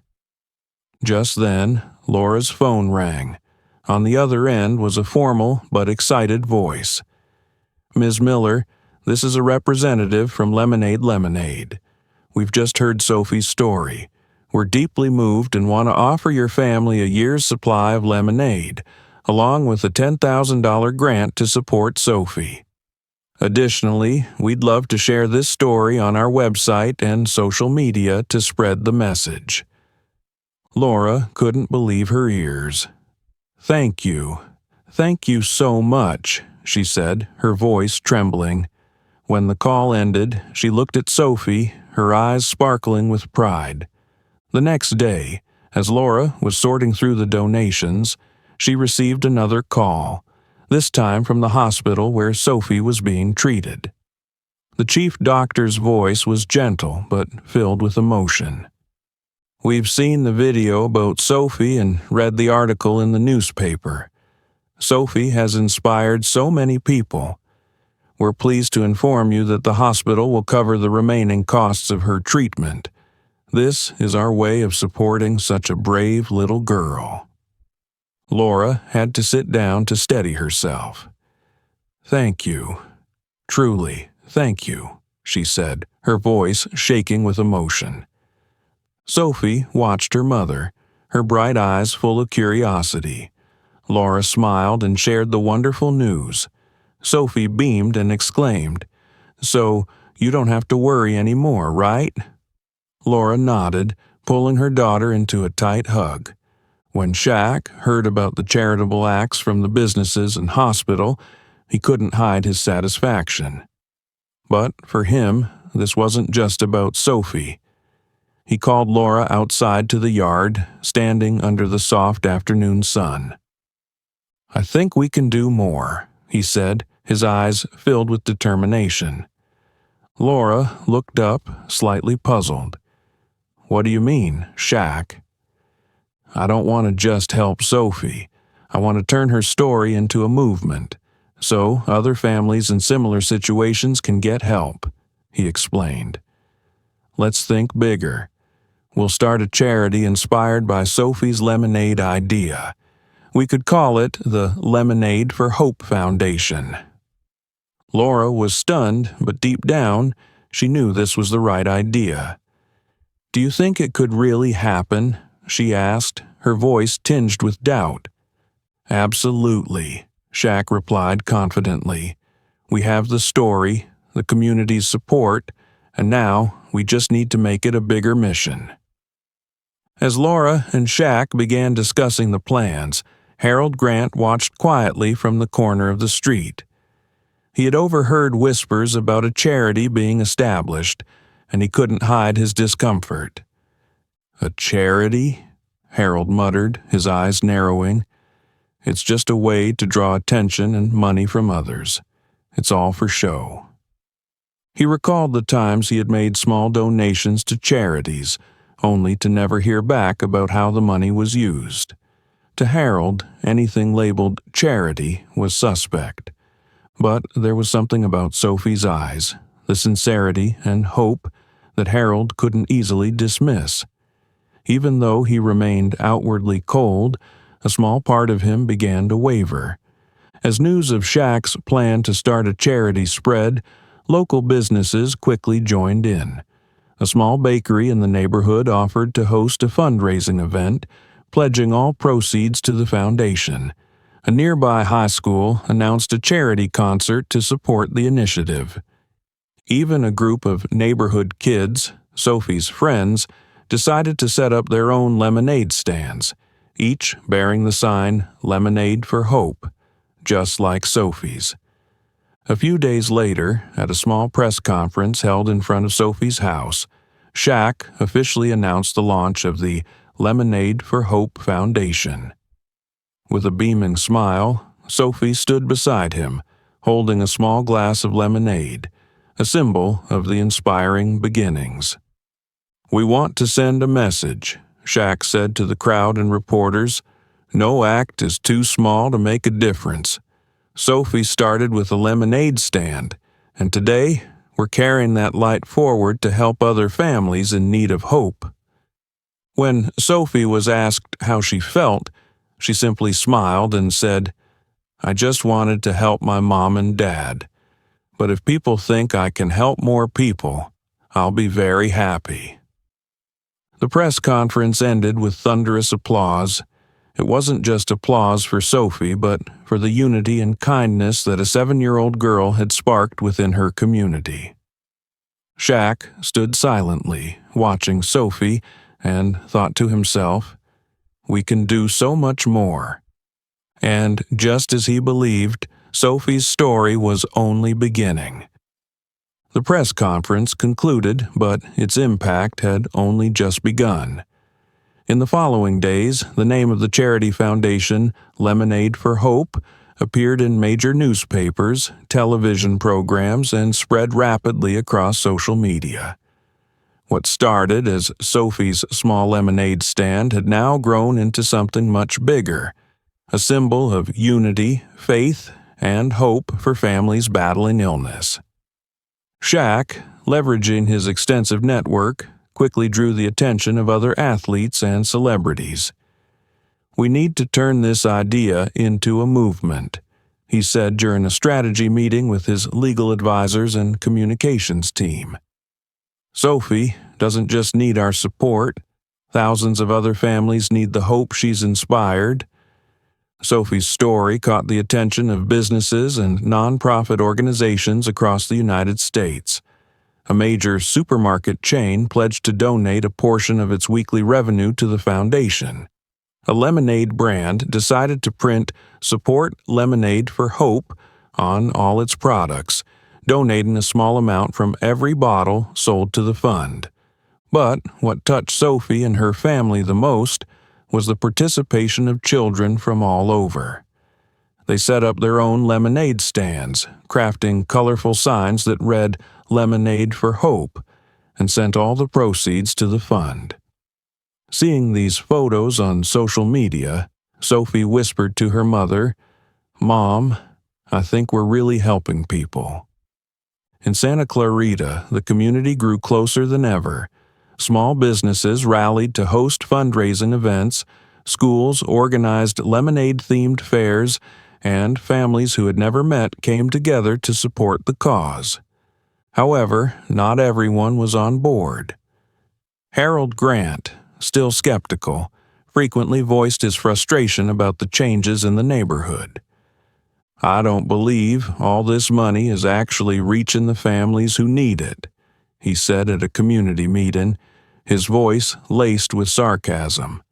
Just then, Laura's phone rang. On the other end was a formal but excited voice. "Ms. Miller, this is a representative from Lemonade. We've just heard Sophie's story. We're deeply moved and want to offer your family a year's supply of lemonade, along with a $10,000 grant to support Sophie. Additionally, we'd love to share this story on our website and social media to spread the message." Laura couldn't believe her ears. "Thank you. Thank you so much," she said, her voice trembling. When the call ended, she looked at Sophie, her eyes sparkling with pride. The next day, as Laura was sorting through the donations, she received another call, this time from the hospital where Sophie was being treated. The chief doctor's voice was gentle but filled with emotion. "We've seen the video about Sophie and read the article in the newspaper. Sophie has inspired so many people. We're pleased to inform you that the hospital will cover the remaining costs of her treatment. This is our way of supporting such a brave little girl." Laura had to sit down to steady herself. "Thank you. Truly, thank you," she said, her voice shaking with emotion. Sophie watched her mother, her bright eyes full of curiosity. Laura smiled and shared the wonderful news. Sophie beamed and exclaimed, "So, you don't have to worry anymore, right?" Laura nodded, pulling her daughter into a tight hug. When Shaq heard about the charitable acts from the businesses and hospital, he couldn't hide his satisfaction. But for him, this wasn't just about Sophie. He called Laura outside to the yard, standing under the soft afternoon sun. "I think we can do more," he said, his eyes filled with determination. Laura looked up, slightly puzzled. "What do you mean, Shaq?" "I don't want to just help Sophie. I want to turn her story into a movement, so other families in similar situations can get help," he explained. "Let's think bigger. We'll start a charity inspired by Sophie's lemonade idea. We could call it the Lemonade for Hope Foundation." Laura was stunned, but deep down, she knew this was the right idea. "Do you think it could really happen?" she asked, her voice tinged with doubt. "Absolutely," Shaq replied confidently. "We have the story, the community's support, and now we just need to make it a bigger mission." As Laura and Shaq began discussing the plans, Harold Grant watched quietly from the corner of the street. He had overheard whispers about a charity being established, and he couldn't hide his discomfort. "A charity?" Harold muttered, his eyes narrowing. "It's just a way to draw attention and money from others. It's all for show." He recalled the times he had made small donations to charities, only to never hear back about how the money was used. To Harold, anything labeled charity was suspect. But there was something about Sophie's eyes, the sincerity and hope that Harold couldn't easily dismiss. Even though he remained outwardly cold, a small part of him began to waver. As news of Shaq's plan to start a charity spread, local businesses quickly joined in. A small bakery in the neighborhood offered to host a fundraising event, pledging all proceeds to the foundation. A nearby high school announced a charity concert to support the initiative. Even a group of neighborhood kids, Sophie's friends, decided to set up their own lemonade stands, each bearing the sign "Lemonade for Hope," just like Sophie's. A few days later, at a small press conference held in front of Sophie's house, Shaq officially announced the launch of the Lemonade for Hope Foundation. With a beaming smile, Sophie stood beside him, holding a small glass of lemonade, a symbol of the inspiring beginnings. "We want to send a message," Shaq said to the crowd and reporters. "No act is too small to make a difference. Sophie started with a lemonade stand, and today we're carrying that light forward to help other families in need of hope." When Sophie was asked how she felt, she simply smiled and said, "I just wanted to help my mom and dad. But if people think I can help more people, I'll be very happy." The press conference ended with thunderous applause. It wasn't just applause for Sophie, but for the unity and kindness that a 7-year-old girl had sparked within her community. Shaq stood silently, watching Sophie, and thought to himself, "We can do so much more." And just as he believed, Sophie's story was only beginning. The press conference concluded, but its impact had only just begun. In the following days, the name of the charity foundation, Lemonade for Hope, appeared in major newspapers, television programs, and spread rapidly across social media. What started as Sophie's small lemonade stand had now grown into something much bigger, a symbol of unity, faith, and hope for families battling illness. Shaq, leveraging his extensive network, quickly drew the attention of other athletes and celebrities. "We need to turn this idea into a movement," he said during a strategy meeting with his legal advisors and communications team. "Sophie doesn't just need our support. Thousands of other families need the hope she's inspired." Sophie's story caught the attention of businesses and nonprofit organizations across the United States. A major supermarket chain pledged to donate a portion of its weekly revenue to the foundation. A lemonade brand decided to print "Support Lemonade for Hope" on all its products, donating a small amount from every bottle sold to the fund. But what touched Sophie and her family the most was the participation of children from all over. They set up their own lemonade stands, crafting colorful signs that read "Lemonade for Hope," and sent all the proceeds to the fund. Seeing these photos on social media, Sophie whispered to her mother, "Mom, I think we're really helping people." In Santa Clarita, the community grew closer than ever. Small businesses rallied to host fundraising events, schools organized lemonade-themed fairs, and families who had never met came together to support the cause. However, not everyone was on board. Harold Grant, still skeptical, frequently voiced his frustration about the changes in the neighborhood. "I don't believe all this money is actually reaching the families who need it," he said at a community meeting, his voice laced with sarcasm.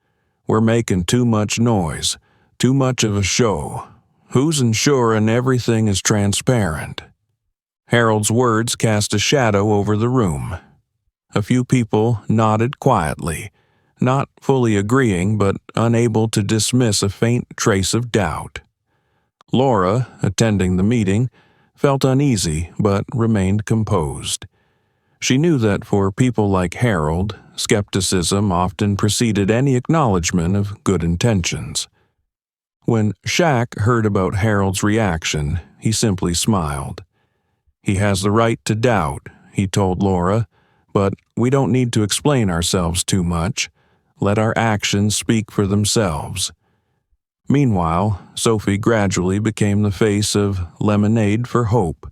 "We're making too much noise, too much of a show. Who's ensuring everything is transparent?" Harold's words cast a shadow over the room. A few people nodded quietly, not fully agreeing but unable to dismiss a faint trace of doubt. Laura, attending the meeting, felt uneasy but remained composed. She knew that for people like Harold, skepticism often preceded any acknowledgement of good intentions. When Shaq heard about Harold's reaction, he simply smiled. "He has the right to doubt," he told Laura, "but we don't need to explain ourselves too much. Let our actions speak for themselves." Meanwhile, Sophie gradually became the face of Lemonade for Hope.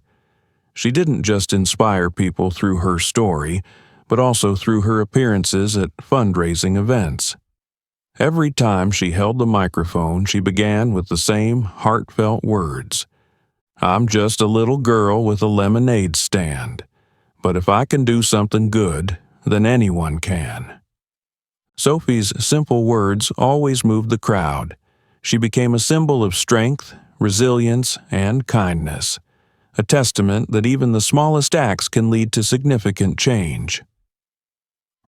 She didn't just inspire people through her story, but also through her appearances at fundraising events. Every time she held the microphone, she began with the same heartfelt words. "I'm just a little girl with a lemonade stand, but if I can do something good, then anyone can." Sophie's simple words always moved the crowd. She became a symbol of strength, resilience, and kindness, a testament that even the smallest acts can lead to significant change.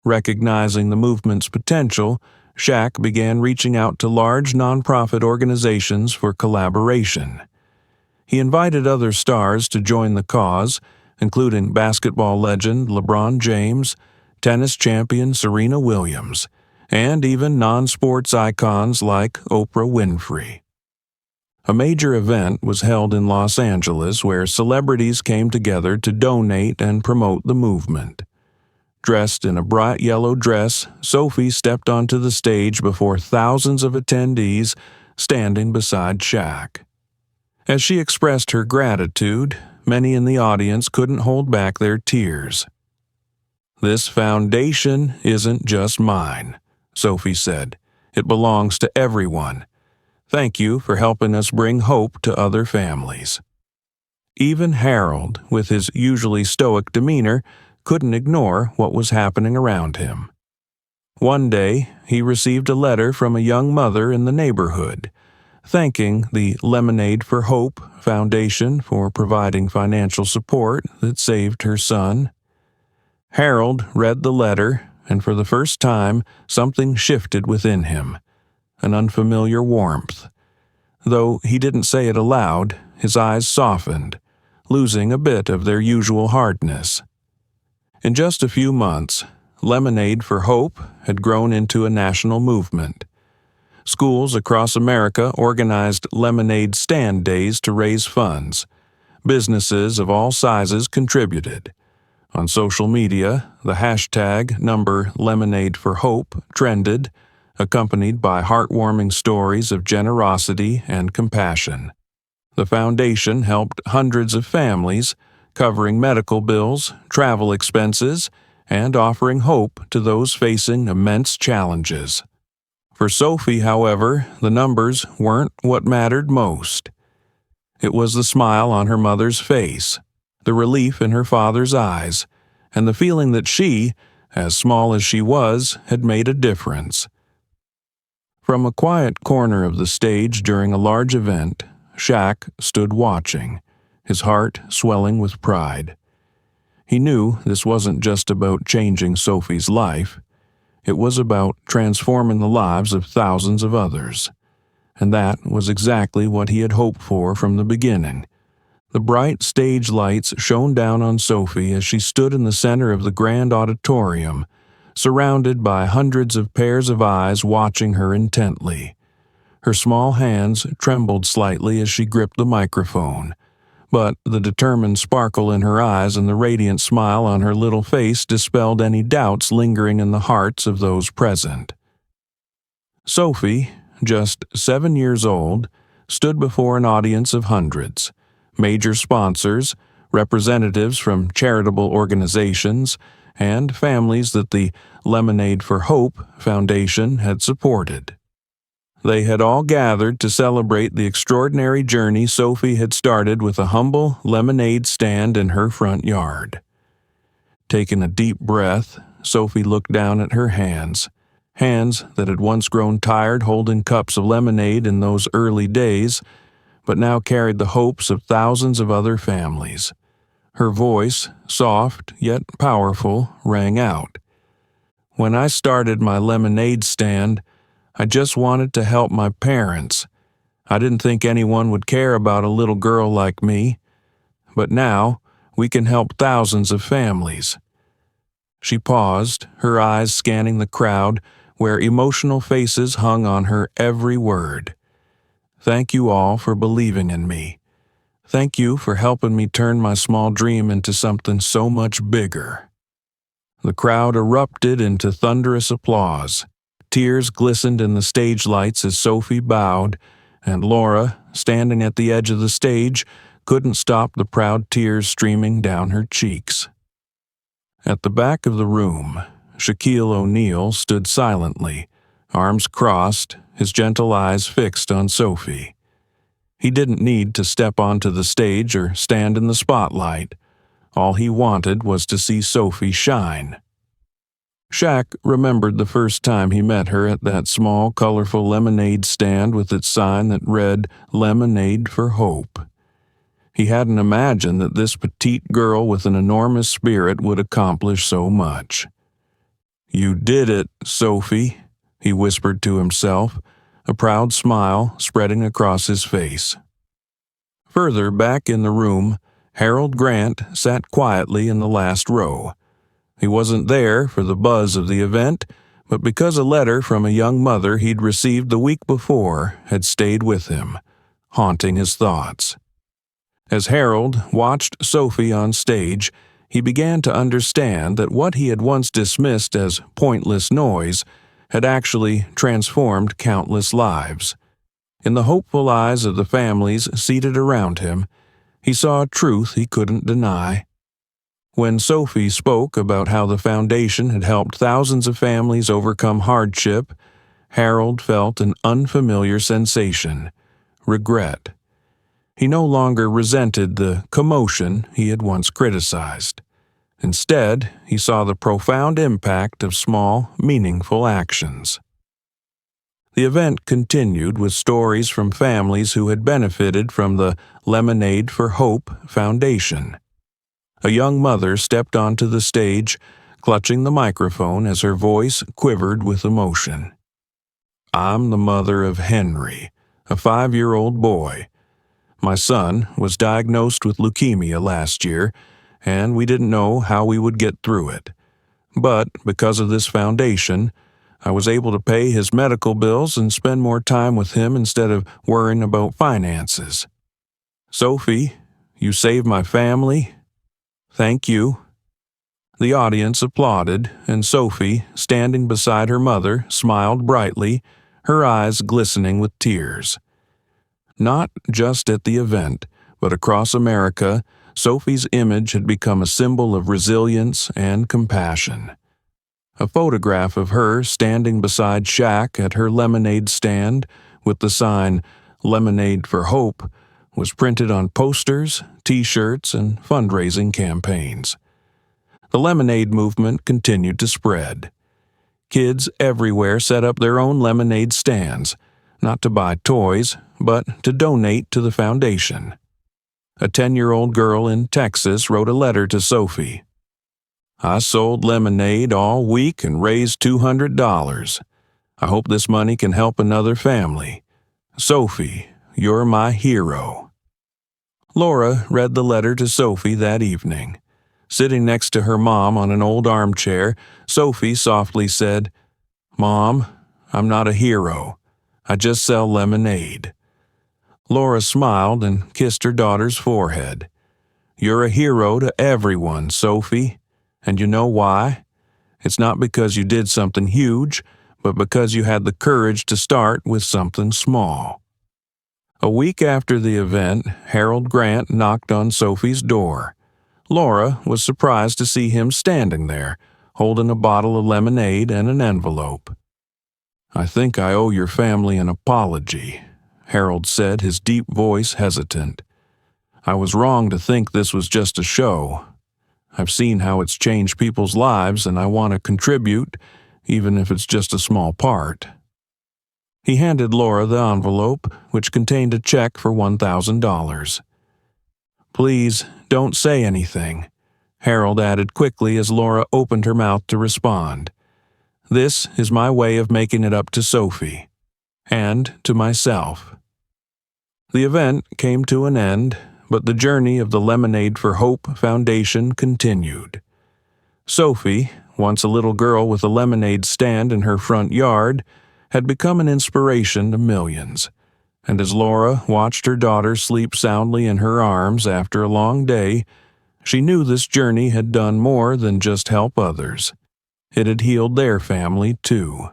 Recognizing the movement's potential, Shaq began reaching out to large nonprofit organizations for collaboration. He invited other stars to join the cause, including basketball legend LeBron James, tennis champion Serena Williams, and even non-sports icons like Oprah Winfrey. A major event was held in Los Angeles where celebrities came together to donate and promote the movement. Dressed in a bright yellow dress, Sophie stepped onto the stage before thousands of attendees, standing beside Shaq. As she expressed her gratitude, many in the audience couldn't hold back their tears. "This foundation isn't just mine," Sophie said. "It belongs to everyone. Thank you for helping us bring hope to other families." Even Harold, with his usually stoic demeanor, couldn't ignore what was happening around him. One day, he received a letter from a young mother in the neighborhood, thanking the Lemonade for Hope Foundation for providing financial support that saved her son. Harold read the letter, and for the first time, something shifted within him, an unfamiliar warmth. Though he didn't say it aloud, his eyes softened, losing a bit of their usual hardness. In just a few months, Lemonade for Hope had grown into a national movement. Schools across America organized lemonade stand days to raise funds. Businesses of all sizes contributed. On social media, the hashtag #LemonadeForHope trended, accompanied by heartwarming stories of generosity and compassion. The foundation helped hundreds of families, covering medical bills, travel expenses, and offering hope to those facing immense challenges. For Sophie, however, the numbers weren't what mattered most. It was the smile on her mother's face, the relief in her father's eyes, and the feeling that she, as small as she was, had made a difference. From a quiet corner of the stage during a large event, Shaq stood watching, his heart swelling with pride. He knew this wasn't just about changing Sophie's life. It was about transforming the lives of thousands of others. And that was exactly what he had hoped for from the beginning. The bright stage lights shone down on Sophie as she stood in the center of the grand auditorium, surrounded by hundreds of pairs of eyes watching her intently. Her small hands trembled slightly as she gripped the microphone, but the determined sparkle in her eyes and the radiant smile on her little face dispelled any doubts lingering in the hearts of those present. Sophie, just 7 years old, stood before an audience of hundreds, major sponsors, representatives from charitable organizations, and families that the Lemonade for Hope Foundation had supported. They had all gathered to celebrate the extraordinary journey Sophie had started with a humble lemonade stand in her front yard. Taking a deep breath, Sophie looked down at her hands that had once grown tired holding cups of lemonade in those early days, but now carried the hopes of thousands of other families. Her voice, soft yet powerful, rang out. "When I started my lemonade stand, I just wanted to help my parents. I didn't think anyone would care about a little girl like me. But now, we can help thousands of families." She paused, her eyes scanning the crowd, where emotional faces hung on her every word. Thank you all for believing in me. Thank you for helping me turn my small dream into something so much bigger." The crowd erupted into thunderous applause. Tears glistened in the stage lights as Sophie bowed, and Laura, standing at the edge of the stage, couldn't stop the proud tears streaming down her cheeks. At the back of the room, Shaquille O'Neal stood silently, arms crossed, his gentle eyes fixed on Sophie. He didn't need to step onto the stage or stand in the spotlight. All he wanted was to see Sophie shine. Shaq remembered the first time he met her at that small, colorful lemonade stand with its sign that read, "Lemonade for Hope." He hadn't imagined that this petite girl with an enormous spirit would accomplish so much. "You did it, Sophie," he whispered to himself, a proud smile spreading across his face. Further back in the room, Harold Grant sat quietly in the last row. He wasn't there for the buzz of the event, but because a letter from a young mother he'd received the week before had stayed with him, haunting his thoughts. As Harold watched Sophie on stage, he began to understand that what he had once dismissed as pointless noise had actually transformed countless lives. In the hopeful eyes of the families seated around him, he saw a truth he couldn't deny. When Sophie spoke about how the foundation had helped thousands of families overcome hardship, Harold felt an unfamiliar sensation: regret. He no longer resented the commotion he had once criticized. Instead, he saw the profound impact of small, meaningful actions. The event continued with stories from families who had benefited from the Lemonade for Hope Foundation. A young mother stepped onto the stage, clutching the microphone as her voice quivered with emotion. "I'm the mother of Henry, a 5-year-old boy. My son was diagnosed with leukemia last year, and we didn't know how we would get through it. But because of this foundation, I was able to pay his medical bills and spend more time with him instead of worrying about finances. Sophie, you saved my family. Thank you." The audience applauded, and Sophie, standing beside her mother, smiled brightly, her eyes glistening with tears. Not just at the event, but across America, Sophie's image had become a symbol of resilience and compassion. A photograph of her standing beside Shaq at her lemonade stand with the sign "Lemonade for Hope" was printed on posters, T-shirts, and fundraising campaigns. The lemonade movement continued to spread. Kids everywhere set up their own lemonade stands, not to buy toys, but to donate to the foundation. A 10-year-old girl in Texas wrote a letter to Sophie. "I sold lemonade all week and raised $200. I hope this money can help another family. Sophie, you're my hero." Laura read the letter to Sophie that evening. Sitting next to her mom on an old armchair, Sophie softly said, "Mom, I'm not a hero. I just sell lemonade." Laura smiled and kissed her daughter's forehead. "You're a hero to everyone, Sophie. And you know why? It's not because you did something huge, but because you had the courage to start with something small." A week after the event, Harold Grant knocked on Sophie's door. Laura was surprised to see him standing there, holding a bottle of lemonade and an envelope. "I think I owe your family an apology," Harold said, his deep voice hesitant. "I was wrong to think this was just a show. I've seen how it's changed people's lives, and I want to contribute, even if it's just a small part." He handed Laura the envelope, which contained a check for $1,000. "Please, don't say anything," Harold added quickly as Laura opened her mouth to respond. "This is my way of making it up to Sophie. And to myself." The event came to an end, but the journey of the Lemonade for Hope Foundation continued. Sophie, once a little girl with a lemonade stand in her front yard, had become an inspiration to millions. And as Laura watched her daughter sleep soundly in her arms after a long day, she knew this journey had done more than just help others. It had healed their family, too.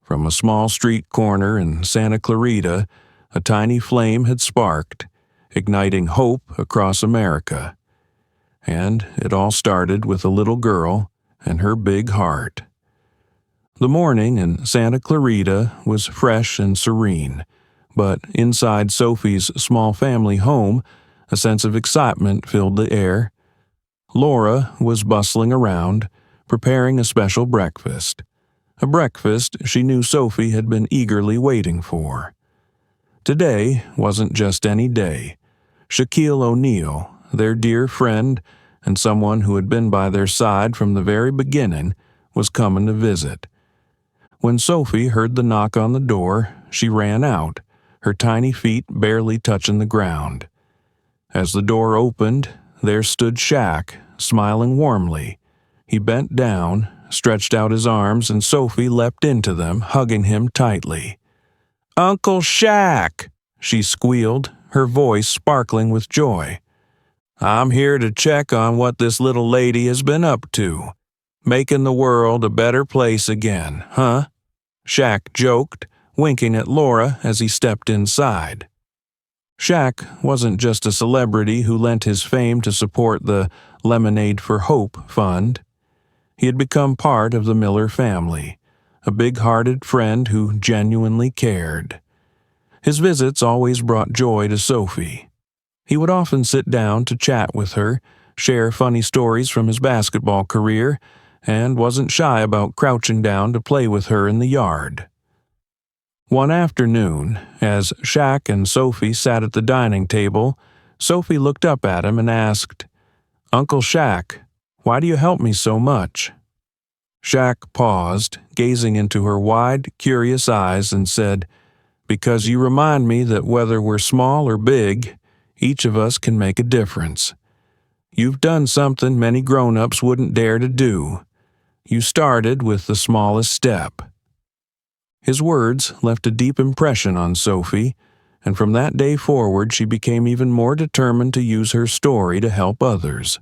From a small street corner in Santa Clarita, a tiny flame had sparked, igniting hope across America. And it all started with a little girl and her big heart. The morning in Santa Clarita was fresh and serene, but inside Sophie's small family home, a sense of excitement filled the air. Laura was bustling around, preparing a special breakfast. A breakfast she knew Sophie had been eagerly waiting for. Today wasn't just any day. Shaquille O'Neal, their dear friend and someone who had been by their side from the very beginning, was coming to visit. When Sophie heard the knock on the door, she ran out, her tiny feet barely touching the ground. As the door opened, there stood Shaq, smiling warmly. He bent down, stretched out his arms, and Sophie leapt into them, hugging him tightly. "Uncle Shaq!" she squealed, her voice sparkling with joy. "I'm here to check on what this little lady has been up to. Making the world a better place again, huh?" Shaq joked, winking at Laura as he stepped inside. Shaq wasn't just a celebrity who lent his fame to support the Lemonade for Hope Fund. He had become part of the Miller family, a big-hearted friend who genuinely cared. His visits always brought joy to Sophie. He would often sit down to chat with her, share funny stories from his basketball career, and wasn't shy about crouching down to play with her in the yard. One afternoon, as Shaq and Sophie sat at the dining table, Sophie looked up at him and asked, "Uncle Shaq, why do you help me so much?" Shaq paused, gazing into her wide, curious eyes, and said, "Because you remind me that whether we're small or big, each of us can make a difference. You've done something many grown-ups wouldn't dare to do. You started with the smallest step." His words left a deep impression on Sophie, and from that day forward she became even more determined to use her story to help others.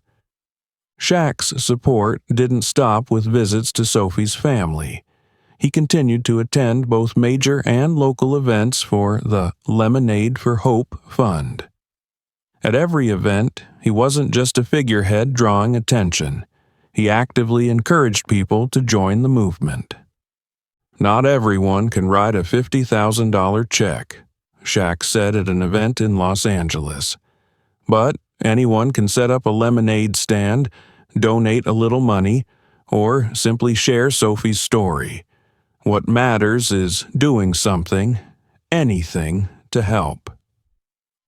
Shaq's support didn't stop with visits to Sophie's family. He continued to attend both major and local events for the Lemonade for Hope Fund. At every event, he wasn't just a figurehead drawing attention. He actively encouraged people to join the movement. "Not everyone can write a $50,000 check," Shaq said at an event in Los Angeles. "But anyone can set up a lemonade stand, donate a little money, or simply share Sophie's story. What matters is doing something, anything, to help."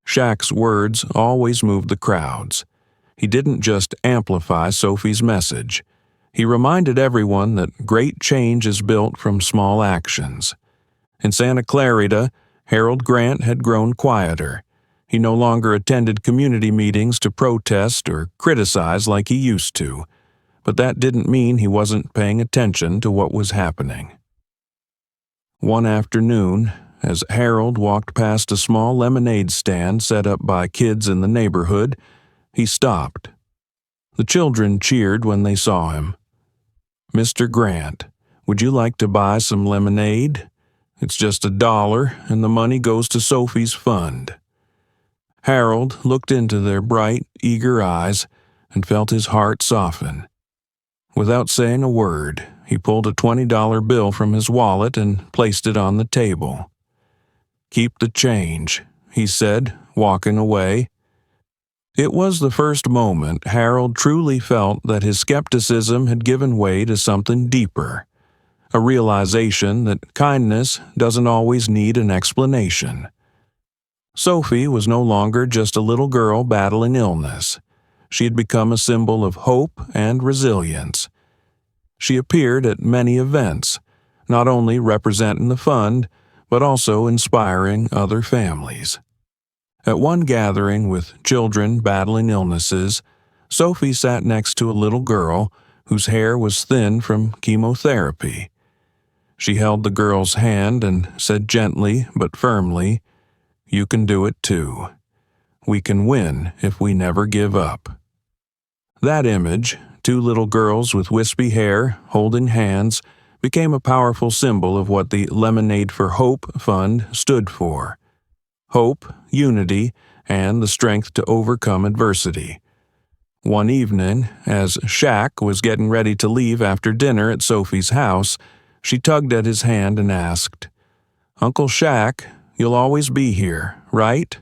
Shaq's words always moved the crowds. He didn't just amplify Sophie's message. He reminded everyone that great change is built from small actions. In Santa Clarita, Harold Grant had grown quieter. He no longer attended community meetings to protest or criticize like he used to, but that didn't mean he wasn't paying attention to what was happening. One afternoon, as Harold walked past a small lemonade stand set up by kids in the neighborhood, he stopped. The children cheered when they saw him. "Mr. Grant, would you like to buy some lemonade? It's just $1, and the money goes to Sophie's fund." Harold looked into their bright, eager eyes and felt his heart soften. Without saying a word, he pulled a $20 bill from his wallet and placed it on the table. "Keep the change," he said, walking away. It was the first moment Harold truly felt that his skepticism had given way to something deeper, a realization that kindness doesn't always need an explanation. Sophie was no longer just a little girl battling illness. She had become a symbol of hope and resilience. She appeared at many events, not only representing the fund, but also inspiring other families. At one gathering with children battling illnesses, Sophie sat next to a little girl whose hair was thin from chemotherapy. She held the girl's hand and said gently but firmly, "You can do it too. We can win if we never give up." That image, two little girls with wispy hair holding hands, became a powerful symbol of what the Lemonade for Hope Fund stood for. Hope, unity, and the strength to overcome adversity. One evening, as Shaq was getting ready to leave after dinner at Sophie's house, she tugged at his hand and asked, "Uncle Shaq, you'll always be here, right?"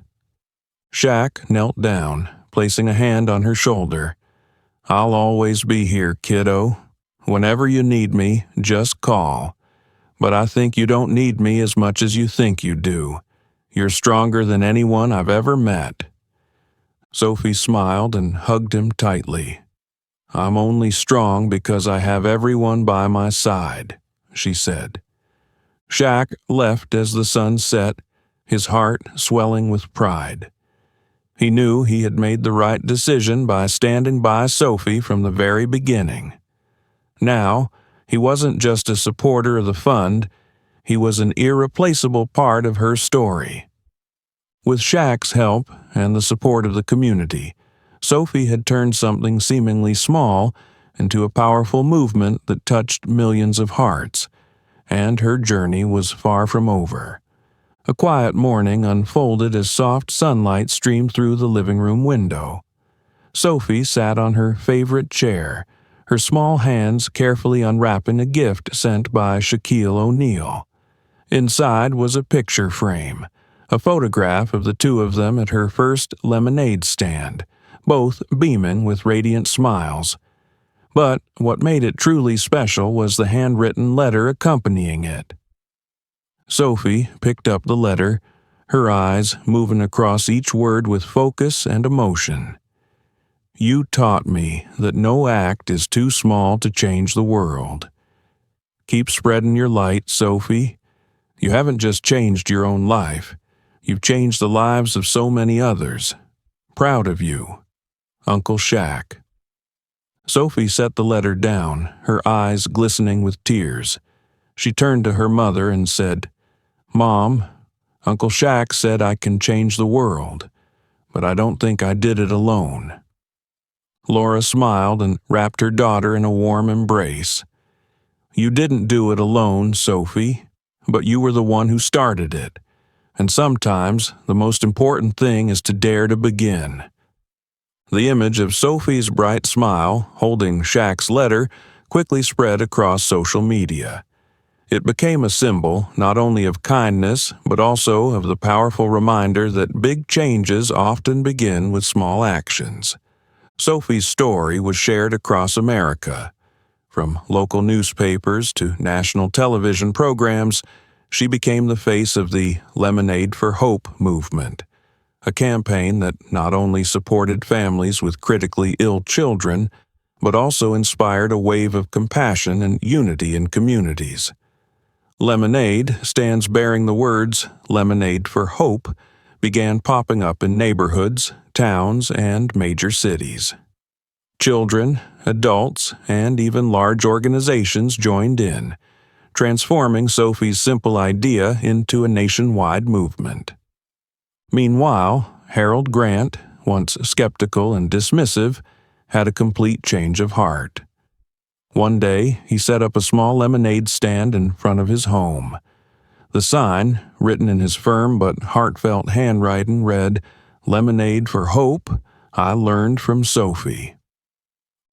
Shaq knelt down, placing a hand on her shoulder. "I'll always be here, kiddo. Whenever you need me, just call. But I think you don't need me as much as you think you do. You're stronger than anyone I've ever met." Sophie smiled and hugged him tightly. "I'm only strong because I have everyone by my side," she said. Shaq left as the sun set, his heart swelling with pride. He knew he had made the right decision by standing by Sophie from the very beginning. Now, he wasn't just a supporter of the fund, he was an irreplaceable part of her story. With Shaq's help and the support of the community, Sophie had turned something seemingly small into a powerful movement that touched millions of hearts, and her journey was far from over. A quiet morning unfolded as soft sunlight streamed through the living room window. Sophie sat on her favorite chair, her small hands carefully unwrapping a gift sent by Shaquille O'Neal. Inside was a picture frame, a photograph of the two of them at her first lemonade stand, both beaming with radiant smiles. But what made it truly special was the handwritten letter accompanying it. Sophie picked up the letter, her eyes moving across each word with focus and emotion. "You taught me that no act is too small to change the world. Keep spreading your light, Sophie. You haven't just changed your own life. You've changed the lives of so many others. Proud of you. Uncle Shaq." Sophie set the letter down, her eyes glistening with tears. She turned to her mother and said, "Mom, Uncle Shaq said I can change the world, but I don't think I did it alone." Laura smiled and wrapped her daughter in a warm embrace. "You didn't do it alone, Sophie, but you were the one who started it. And sometimes the most important thing is to dare to begin." The image of Sophie's bright smile, holding Shaq's letter, quickly spread across social media. It became a symbol not only of kindness, but also of the powerful reminder that big changes often begin with small actions. Sophie's story was shared across America. From local newspapers to national television programs, she became the face of the Lemonade for Hope movement, a campaign that not only supported families with critically ill children, but also inspired a wave of compassion and unity in communities. Lemonade, stands bearing the words "Lemonade for Hope," began popping up in neighborhoods, towns, and major cities. Children, adults, and even large organizations joined in, transforming Sophie's simple idea into a nationwide movement. Meanwhile, Harold Grant, once skeptical and dismissive, had a complete change of heart. One day, he set up a small lemonade stand in front of his home. The sign, written in his firm but heartfelt handwriting, read, "Lemonade for Hope, I learned from Sophie."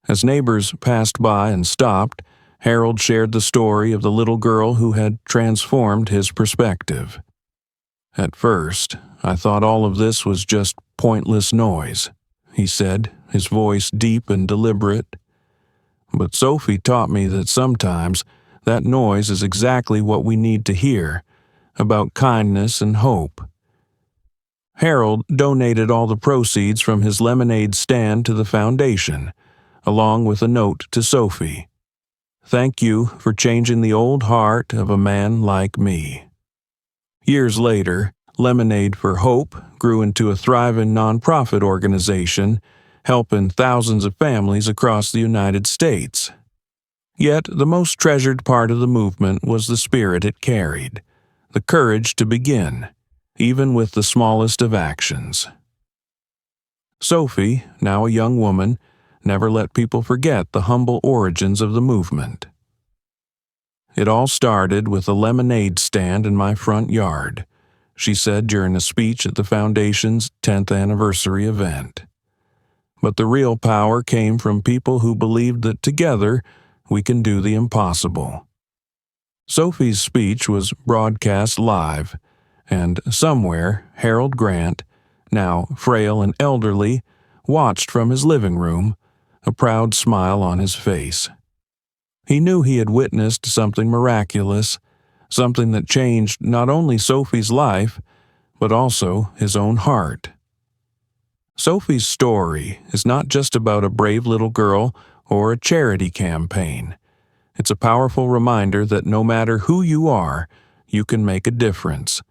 As neighbors passed by and stopped, Harold shared the story of the little girl who had transformed his perspective. "At first, I thought all of this was just pointless noise," he said, his voice deep and deliberate. "But Sophie taught me that sometimes that noise is exactly what we need to hear, about kindness and hope." Harold donated all the proceeds from his lemonade stand to the foundation, along with a note to Sophie. "Thank you for changing the old heart of a man like me." Years later, Lemonade for Hope grew into a thriving nonprofit organization, helping thousands of families across the United States. Yet the most treasured part of the movement was the spirit it carried, the courage to begin, even with the smallest of actions. Sophie, now a young woman, never let people forget the humble origins of the movement. "It all started with a lemonade stand in my front yard," she said during a speech at the Foundation's 10th anniversary event. "But the real power came from people who believed that together we can do the impossible." Sophie's speech was broadcast live, and somewhere Harold Grant, now frail and elderly, watched from his living room, a proud smile on his face. He knew he had witnessed something miraculous, something that changed not only Sophie's life, but also his own heart. Sophie's story is not just about a brave little girl or a charity campaign. It's a powerful reminder that no matter who you are, you can make a difference.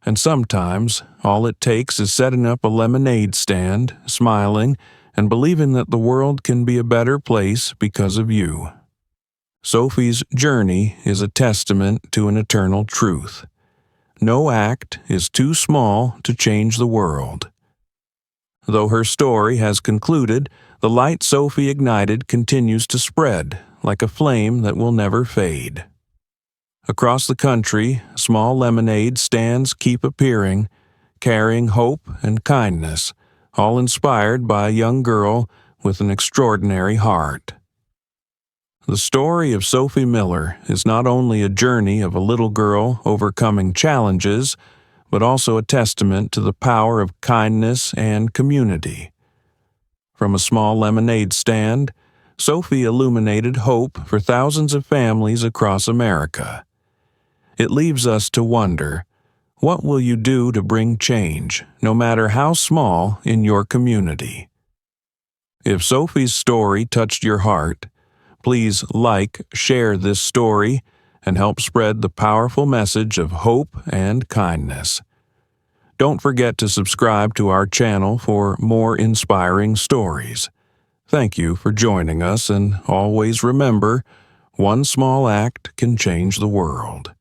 And sometimes, all it takes is setting up a lemonade stand, smiling, and believing that the world can be a better place because of you. Sophie's journey is a testament to an eternal truth. No act is too small to change the world. Though her story has concluded, the light Sophie ignited continues to spread, like a flame that will never fade. Across the country, small lemonade stands keep appearing, carrying hope and kindness, all inspired by a young girl with an extraordinary heart. The story of Sophie Miller is not only a journey of a little girl overcoming challenges, but also a testament to the power of kindness and community. From a small lemonade stand, Sophie illuminated hope for thousands of families across America. It leaves us to wonder, what will you do to bring change, no matter how small, in your community? If Sophie's story touched your heart, please share this story, and help spread the powerful message of hope and kindness. Don't forget to subscribe to our channel for more inspiring stories. Thank you for joining us, and always remember, one small act can change the world.